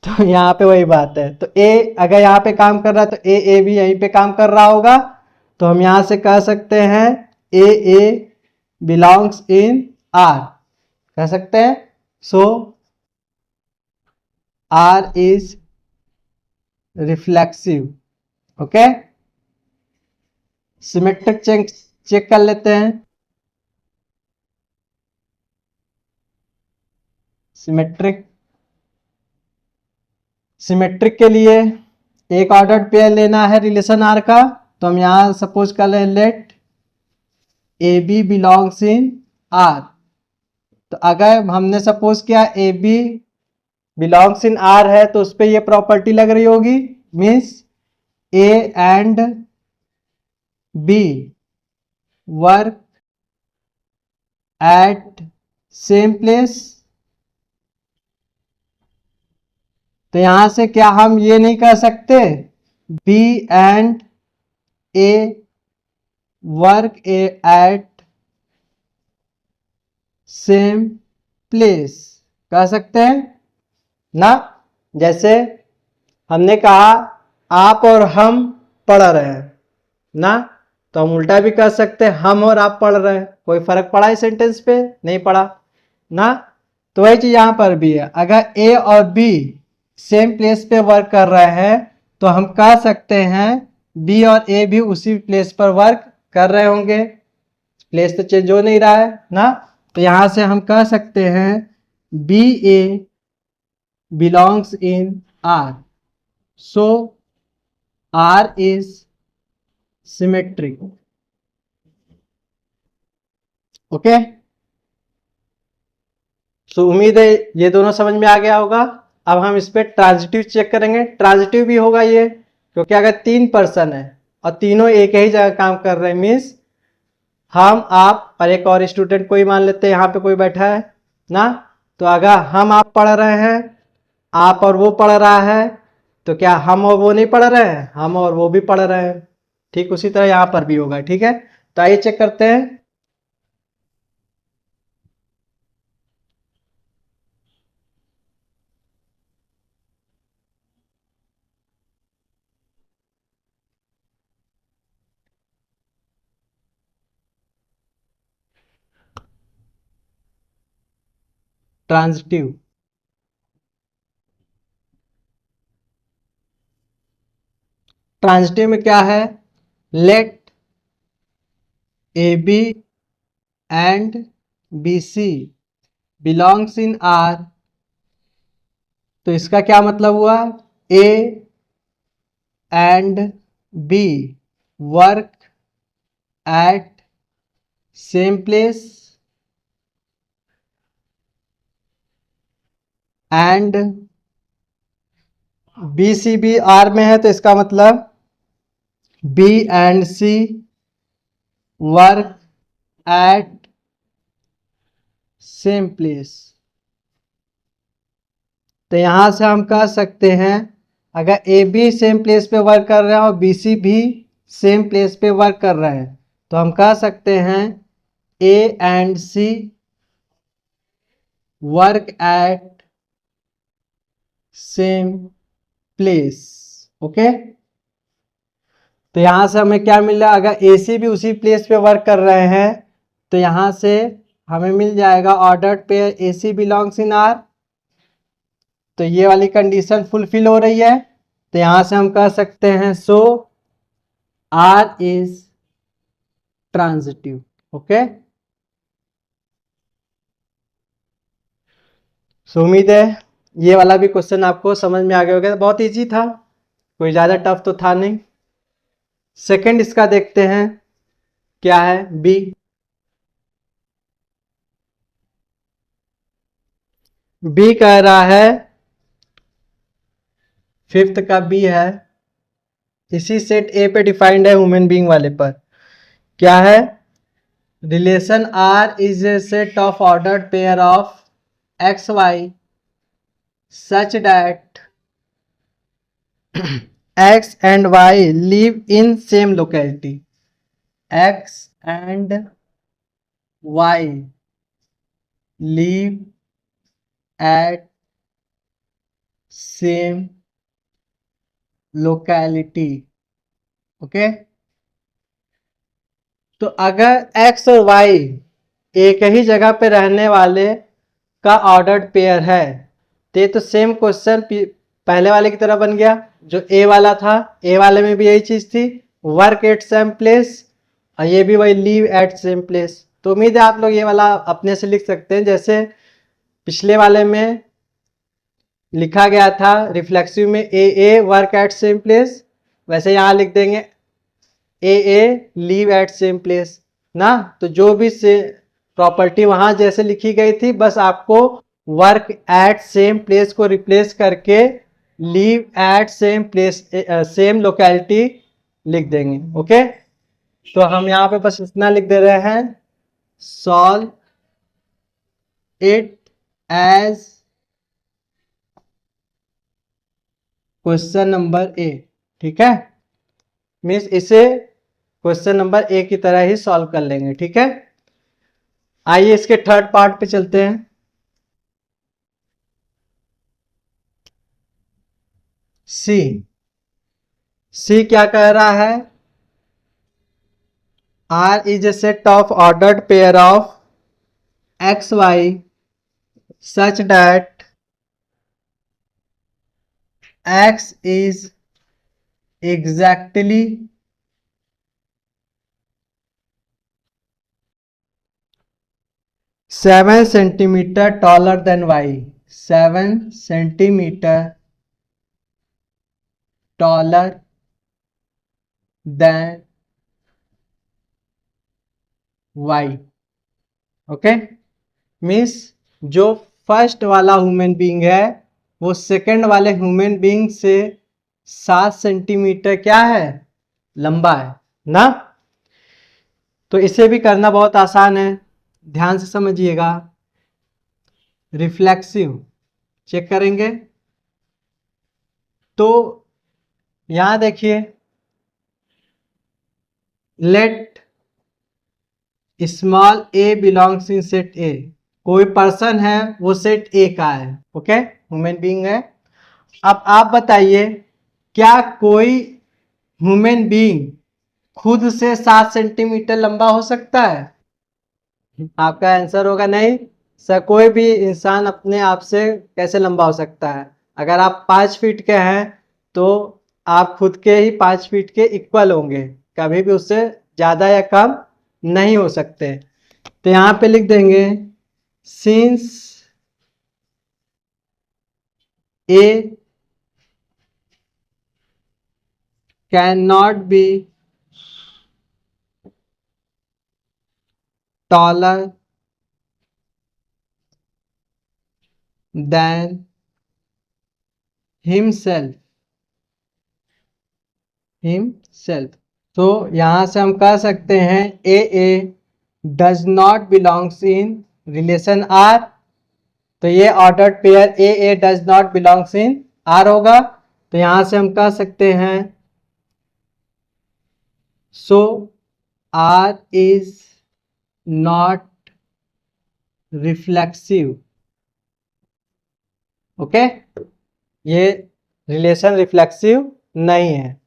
तो यहाँ पे वही बात है, तो ए अगर यहाँ पे काम कर रहा है तो ए भी यहीं पे काम कर रहा होगा, तो हम यहाँ से कह सकते हैं ए बिलोंग्स इन आर कह सकते हैं। So R is reflexive. Okay, symmetric check कर लेते हैं। सिमेट्रिक के लिए एक ऑर्डर्ड पेयर लेना है रिलेशन आर का, तो हम यहां सपोज कर लें let A B belongs in R. तो अगर हमने सपोज किया a B belongs in R है तो उस पर यह प्रॉपर्टी लग रही होगी, means a and b work at same place. तो यहां से क्या हम ये नहीं कह सकते b and a work at same place, कह सकते हैं ना। जैसे हमने कहा आप और हम पढ़ रहे हैं ना, तो हम उल्टा भी कह सकते हैं हम और आप पढ़ रहे हैं। कोई फर्क पड़ा इस सेंटेंस पे? नहीं पड़ा ना। तो वही चीज यहां पर भी है, अगर ए और बी सेम प्लेस पे वर्क कर रहे हैं तो हम कह सकते हैं बी और ए भी उसी प्लेस पर वर्क कर रहे होंगे, प्लेस तो चेंज हो नहीं रहा है ना। तो यहां से हम कह सकते हैं B A belongs in R, so R is symmetric. Okay, तो उम्मीद है ये दोनों समझ में आ गया होगा। अब हम इस पे ट्रांजिटिव चेक करेंगे। ट्रांजिटिव भी होगा ये, क्योंकि अगर तीन पर्सन है और तीनों एक ही जगह काम कर रहे हैं, मीन्स हम आप और एक और स्टूडेंट कोई मान लेते हैं यहाँ पे कोई बैठा है ना। तो अगर हम आप पढ़ रहे हैं, आप और वो पढ़ रहा है, तो क्या हम और वो नहीं पढ़ रहे हैं? हम और वो भी पढ़ रहे हैं। ठीक उसी तरह यहाँ पर भी होगा। ठीक है, तो आइए चेक करते हैं। ट्रांजिटिव, ट्रांजिटिव में क्या है, let A B and B C belongs in R. तो इसका क्या मतलब हुआ, a and b work at same place and B c भी आर में है, तो इसका मतलब b and c work at same place. तो यहां से हम कह सकते हैं अगर ए बी सेम प्लेस पे वर्क कर रहे हैं और बी सी भी सेम प्लेस पे वर्क कर रहे हैं, तो हम कह सकते हैं a and c work at same place. Okay, तो यहां से हमें क्या मिल रहा है, अगर ए सी भी उसी प्लेस पे वर्क कर रहे हैं तो यहां से हमें मिल जाएगा ordered pair a c belongs in R. तो ये वाली कंडीशन फुलफिल हो रही है, तो यहां से हम कह सकते हैं so R is transitive. Okay, सो उम्मीद है ये वाला भी क्वेश्चन आपको समझ में आ गया होगा। बहुत इजी था, कोई ज्यादा टफ तो था नहीं। सेकंड इसका देखते हैं क्या है, बी। बी कह रहा है, फिफ्थ का बी है, इसी सेट ए पे डिफाइंड है ह्यूमन बीइंग वाले पर। क्या है, relation R is a set of ordered pair of x y such that x and y live in same locality. X and y live at same locality. Okay, तो अगर x और y एक ही जगह पे रहने वाले का ऑर्डर्ड पेयर है तो ये तो सेम क्वेश्चन पहले वाले की तरह बन गया जो ए वाला था। ए वाले में भी यही चीज थी, वर्क एट सेम प्लेस, और ये भी वही लीव एट सेम प्लेस। तो उम्मीद है आप लोग ये वाला अपने से लिख सकते हैं, जैसे पिछले वाले में लिखा गया था रिफ्लेक्सिव में ए वर्क एट सेम प्लेस, वैसे यहाँ लिख देंगे ए लीव एट सेम प्लेस ना। तो जो भी से प्रॉपर्टी वहां जैसे लिखी गई थी, बस आपको वर्क एट सेम प्लेस को रिप्लेस करके leave at same place same locality लिख देंगे। ओके, तो हम यहाँ पे बस इतना लिख दे रहे हैं, solve it as question number a. ठीक है, मीन्स इसे क्वेश्चन नंबर ए की तरह ही सॉल्व कर लेंगे। ठीक है, आइए इसके थर्ड पार्ट पे चलते हैं। सी, सी क्या कह रहा है, R is a set of ordered pair of x y such that x is exactly 7 centimeter taller than y, 7 centimeter taller than y। Okay, means जो फर्स्ट वाला ह्यूमन बीइंग है वो सेकंड वाले ह्यूमन बीइंग से 7 सेंटीमीटर क्या है, लंबा है ना। तो इसे भी करना बहुत आसान है, ध्यान से समझिएगा। रिफ्लेक्सिव चेक करेंगे तो यहां देखिए, let small a belongs in set ए, कोई पर्सन है वो सेट ए का है, ओके, ह्यूमन बीइंग है। अब आप बताइए, क्या कोई ह्यूमन बीइंग खुद से 7 सेंटीमीटर लंबा हो सकता है? आपका आंसर होगा नहीं सर, कोई भी इंसान अपने आप से कैसे लंबा हो सकता है? अगर आप 5 फीट के हैं तो आप खुद के ही 5 फीट के इक्वल होंगे, कभी भी उससे ज़्यादा या कम नहीं हो सकते। तो यहाँ पे लिख देंगे, since A can not B taller than himself। तो यहां से हम कह सकते हैं ए does not belongs in relation R. तो ये ordered pair a does not belongs in R होगा। तो यहां से हम कह सकते हैं, so R is not reflexive. Okay, ये रिलेशन रिफ्लेक्सिव नहीं है।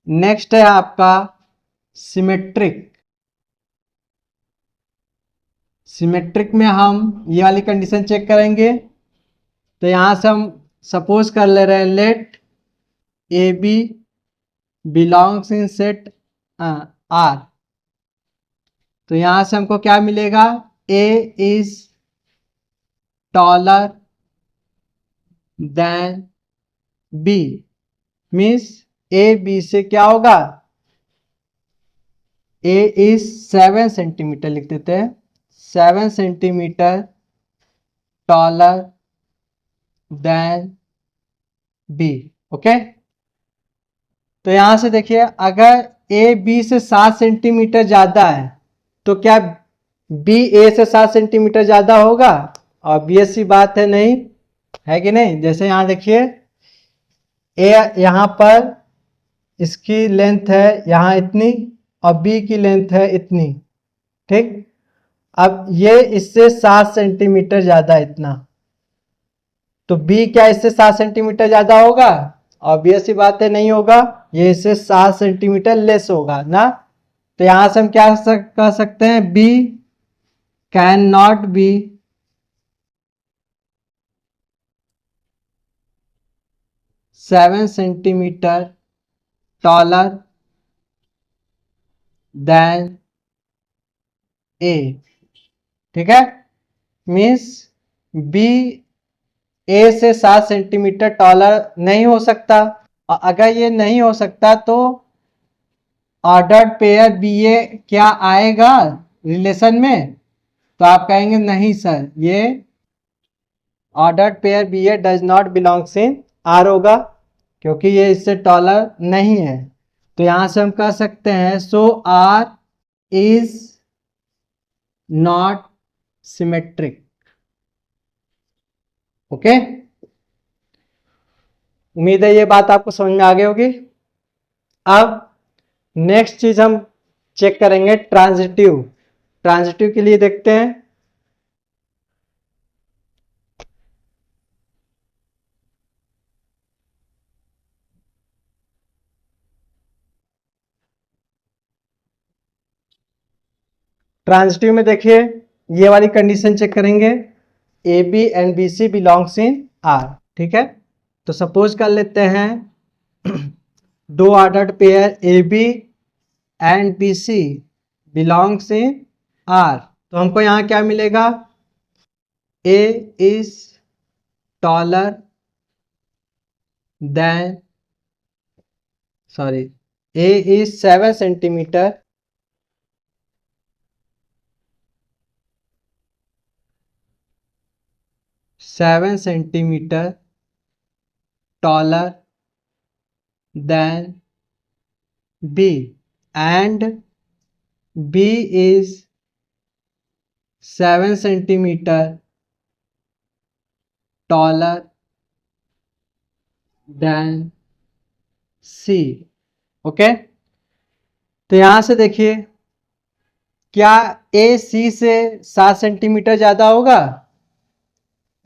नेक्स्ट है आपका सिमेट्रिक। सिमेट्रिक में हम ये वाली कंडीशन चेक करेंगे। तो यहां से हम सपोज कर ले रहे हैं, let A B belongs in set R. तो यहां से हमको क्या मिलेगा, A is taller than B, means A B से क्या होगा, ए इज 7 सेंटीमीटर लिख देते हैं, 7 centimetre taller than b. Okay, तो यहां से देखिए, अगर ए बी से 7 सेंटीमीटर ज्यादा है तो क्या बी ए से 7 सेंटीमीटर ज्यादा होगा? ऑब्वियस सी बात है, नहीं है कि नहीं। जैसे यहां देखिए, ए यहां पर इसकी लेंथ है यहां इतनी और बी की लेंथ है इतनी, ठीक। अब ये इससे 7 सेंटीमीटर ज्यादा इतना, तो बी क्या इससे 7 सेंटीमीटर ज्यादा होगा? ऑब्वियस सी बात है, नहीं होगा, ये इससे 7 सेंटीमीटर लेस होगा ना। तो यहां से हम क्या कह सकते हैं, B can not be 7 centimetre taller than A, ठीक है। मीन्स बी ए से 7 सेंटीमीटर टॉलर नहीं हो सकता, और अगर ये नहीं हो सकता तो ऑर्डर्ड पेयर बी ए क्या आएगा रिलेशन में? तो आप कहेंगे नहीं सर, ये ordered pair b A does not belongs in R होगा, क्योंकि ये इससे टॉलर नहीं है। तो यहां से हम कह सकते हैं so R is not symmetric. Okay, उम्मीद है ये बात आपको समझ में आ गई होगी। अब नेक्स्ट चीज हम चेक करेंगे ट्रांजिटिव। ट्रांजिटिव के लिए देखते हैं, ट्रांजिटिव में देखिए ये वाली कंडीशन चेक करेंगे, A B and B C belongs in R, ठीक है। तो सपोज कर लेते हैं दो ordered pair A B and B C belongs in R, तो हमको यहां क्या मिलेगा? A is taller than, sorry, A is 7 सेंटीमीटर taller than B, and B is 7 centimeter taller than C. Okay, तो यहां से देखिए क्या ए सी से 7 सेंटीमीटर ज्यादा होगा?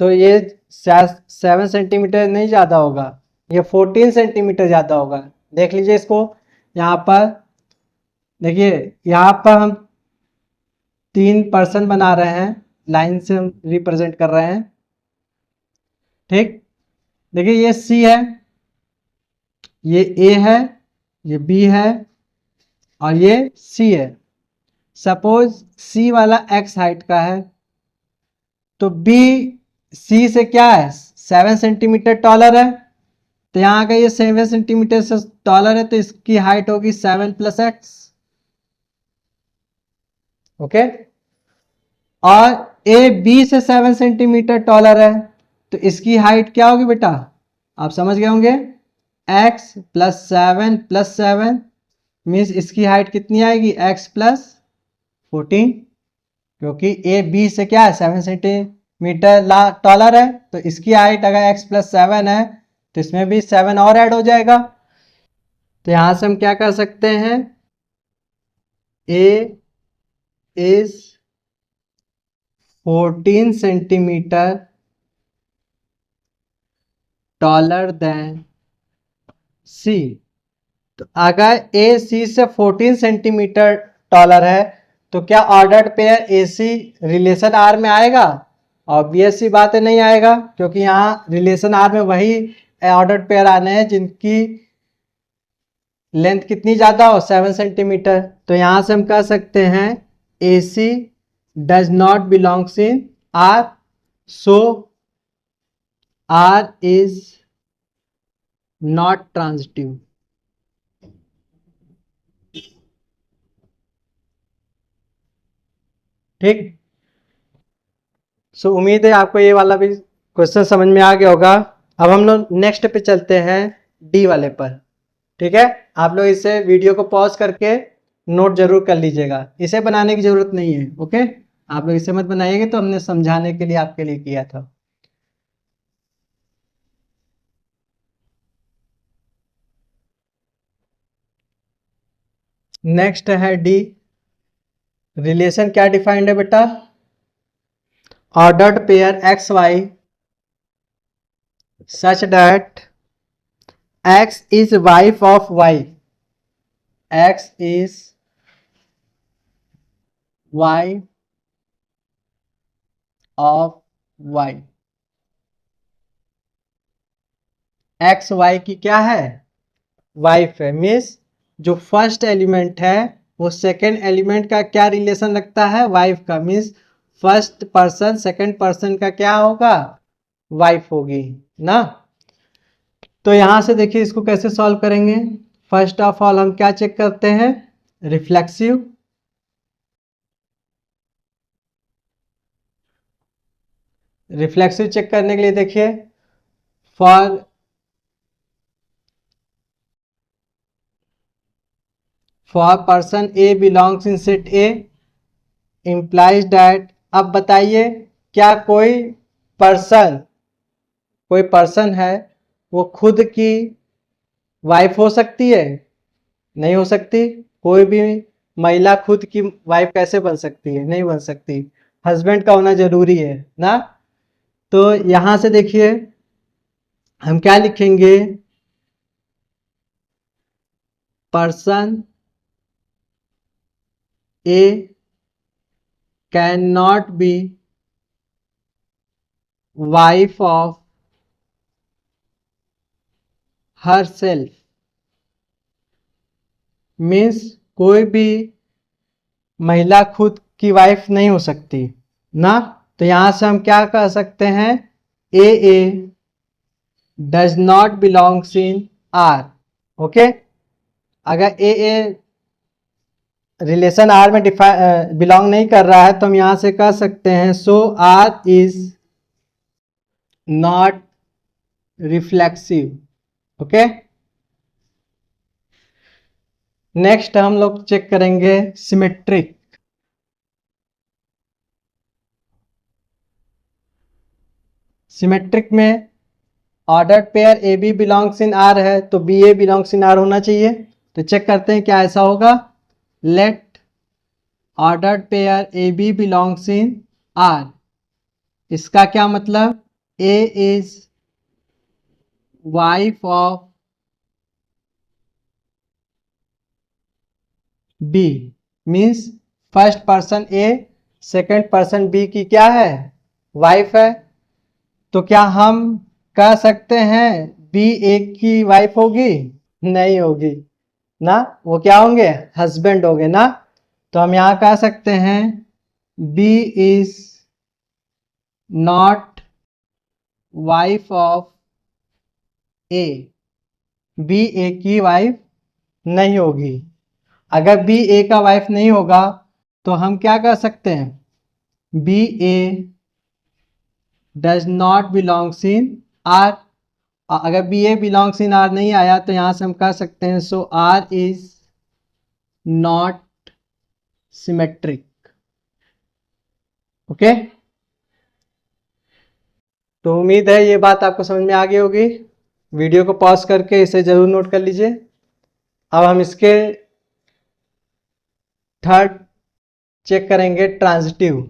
तो ये 7 सेंटीमीटर नहीं ज्यादा होगा, ये 14 सेंटीमीटर ज्यादा होगा। देख लीजिए इसको, यहाँ पर देखिए, यहाँ पर हम 3 पर्सन बना रहे हैं, लाइन से हम रिप्रेजेंट कर रहे हैं, ठीक। देखिए ये सी है, ये ए है, ये बी है, और ये सी है। सपोज सी वाला एक्स हाइट का है, तो बी सी से क्या है? 7 सेंटीमीटर टॉलर है, तो यहाँ का ये 7 सेंटीमीटर से टॉलर है, तो इसकी हाइट होगी 7 प्लस एक्स। ओके, और ए बी से 7 सेंटीमीटर टॉलर है, तो इसकी हाइट क्या होगी बेटा? आप समझ गए होंगे, एक्स प्लस सेवन मीन्स इसकी हाइट कितनी आएगी? एक्स प्लस 14, क्योंकि ए बी से क्या है? 7 सेंटीमीटर टॉलर है, तो इसकी हाइट अगर एक्स प्लस 7 है तो इसमें भी 7 और ऐड हो जाएगा। तो यहां से हम क्या कर सकते हैं? ए इज 14 सेंटीमीटर टॉलर देन सी। तो अगर ए सी से 14 सेंटीमीटर टॉलर है, तो क्या ordered pair a c relation R में आएगा? ऑब्वियस सी बात है, नहीं आएगा, क्योंकि यहाँ रिलेशन आर में वही ऑर्डर्ड पेयर आने हैं जिनकी लेंथ कितनी ज़्यादा हो? 7 सेंटीमीटर। तो यहाँ से हम कह सकते हैं A C does not belongs in R, so R is not transitive. ठीक, सो उम्मीद है आपको ये वाला भी क्वेश्चन समझ में आ गया होगा। अब हम लोग नेक्स्ट पे चलते हैं, डी वाले पर, ठीक है। आप लोग इसे वीडियो को पॉज करके नोट जरूर कर लीजिएगा, इसे बनाने की जरूरत नहीं है, ओके। आप लोग इसे मत बनाइएगा, तो हमने समझाने के लिए आपके लिए किया था। नेक्स्ट है डी। रिलेशन क्या डिफाइंड है बेटा? Ordered pair x y such that x is wife of y, x is wife of y x y की क्या है, वाइफ है। मीन्स जो फर्स्ट एलिमेंट है वो सेकेंड एलिमेंट का क्या रिलेशन रखता है, वाइफ का। Means first person second person का क्या होगा, वाइफ होगी ना। तो यहां से देखिए इसको कैसे सॉल्व करेंगे। फर्स्ट ऑफ ऑल हम क्या चेक करते हैं, रिफ्लेक्सिव। रिफ्लेक्सिव चेक करने के लिए देखिए, for person A belongs in set A implies that. अब बताइए क्या कोई पर्सन है वो खुद की वाइफ हो सकती है, नहीं हो सकती। कोई भी महिला खुद की वाइफ कैसे बन सकती है, नहीं बन सकती। हस्बैंड का होना जरूरी है ना। तो यहां से देखिए हम क्या लिखेंगे, person A can not B wife of her self. Means कोई भी महिला खुद की वाइफ नहीं हो सकती ना। तो यहां से हम क्या कह सकते हैं, ए does not belongs in R. Okay, अगर ए रिलेशन आर में बिलोंग नहीं कर रहा है तो हम यहां से कह सकते हैं so R is not reflexive. Okay, next हम लोग चेक करेंगे सिमेट्रिक। सिमेट्रिक में ordered pair A B belongs in R है तो B A belongs in R होना चाहिए। तो चेक करते हैं क्या ऐसा होगा, let ordered pair A B belongs in R. इसका क्या मतलब, A is wife of B. Means first person A second person B की क्या है, वाइफ है। तो क्या हम कह सकते हैं बी ए की वाइफ होगी, नहीं होगी ना। वो क्या होंगे, हस्बैंड होंगे ना। तो हम यहां कह सकते हैं B is not wife of A. B A की वाइफ नहीं होगी। अगर बी ए का वाइफ नहीं होगा तो हम क्या कर सकते हैं, B A does not belongs in R. अगर B A belongs in R नहीं आया तो यहां से हम कह सकते हैं so R is not symmetric. Okay, तो उम्मीद है ये बात आपको समझ में आ गई होगी। वीडियो को पॉज करके इसे जरूर नोट कर लीजिए। अब हम इसके थर्ड चेक करेंगे, ट्रांजिटिव।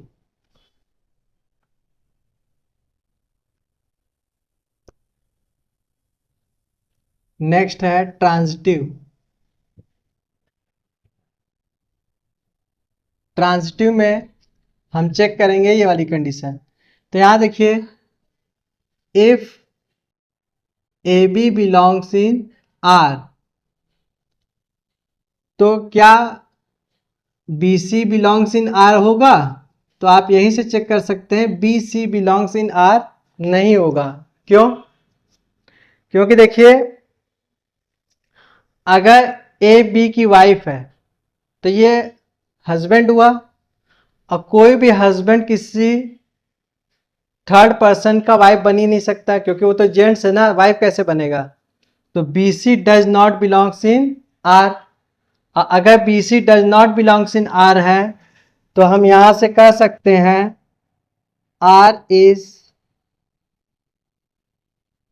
नेक्स्ट है ट्रांजिटिव। ट्रांजिटिव में हम चेक करेंगे ये वाली कंडीशन। तो यहां देखिए, if A B belongs in R तो क्या b C belongs in R होगा। तो आप यहीं से चेक कर सकते हैं b C belongs in R नहीं होगा। क्यों, क्योंकि देखिए अगर ए बी की वाइफ है तो ये हस्बैंड हुआ, और कोई भी हस्बैंड किसी थर्ड पर्सन का वाइफ बन ही नहीं सकता क्योंकि वो तो जेंट्स है ना, वाइफ कैसे बनेगा। तो B C does not belongs in R. अगर B C does not belongs in R है तो हम यहां से कह सकते हैं R is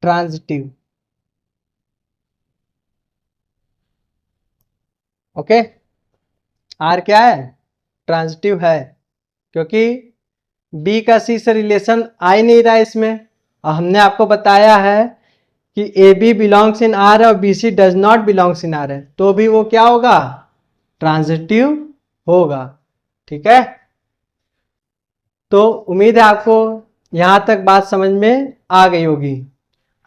transitive. Okay, R क्या है, ट्रांजिटिव है, क्योंकि बी का सी से रिलेशन आ ही नहीं रहा है इसमें। और हमने आपको बताया है कि A B belongs in R और B C does not belongs in R है तो भी वो क्या होगा, ट्रांजिटिव होगा। ठीक है, तो उम्मीद है आपको यहां तक बात समझ में आ गई होगी।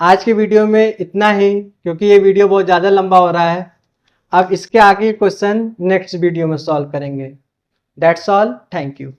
आज की वीडियो में इतना ही, क्योंकि ये वीडियो बहुत ज़्यादा लंबा हो रहा है। अब इसके आगे क्वेश्चन नेक्स्ट वीडियो में सॉल्व करेंगे। That's all, thank you.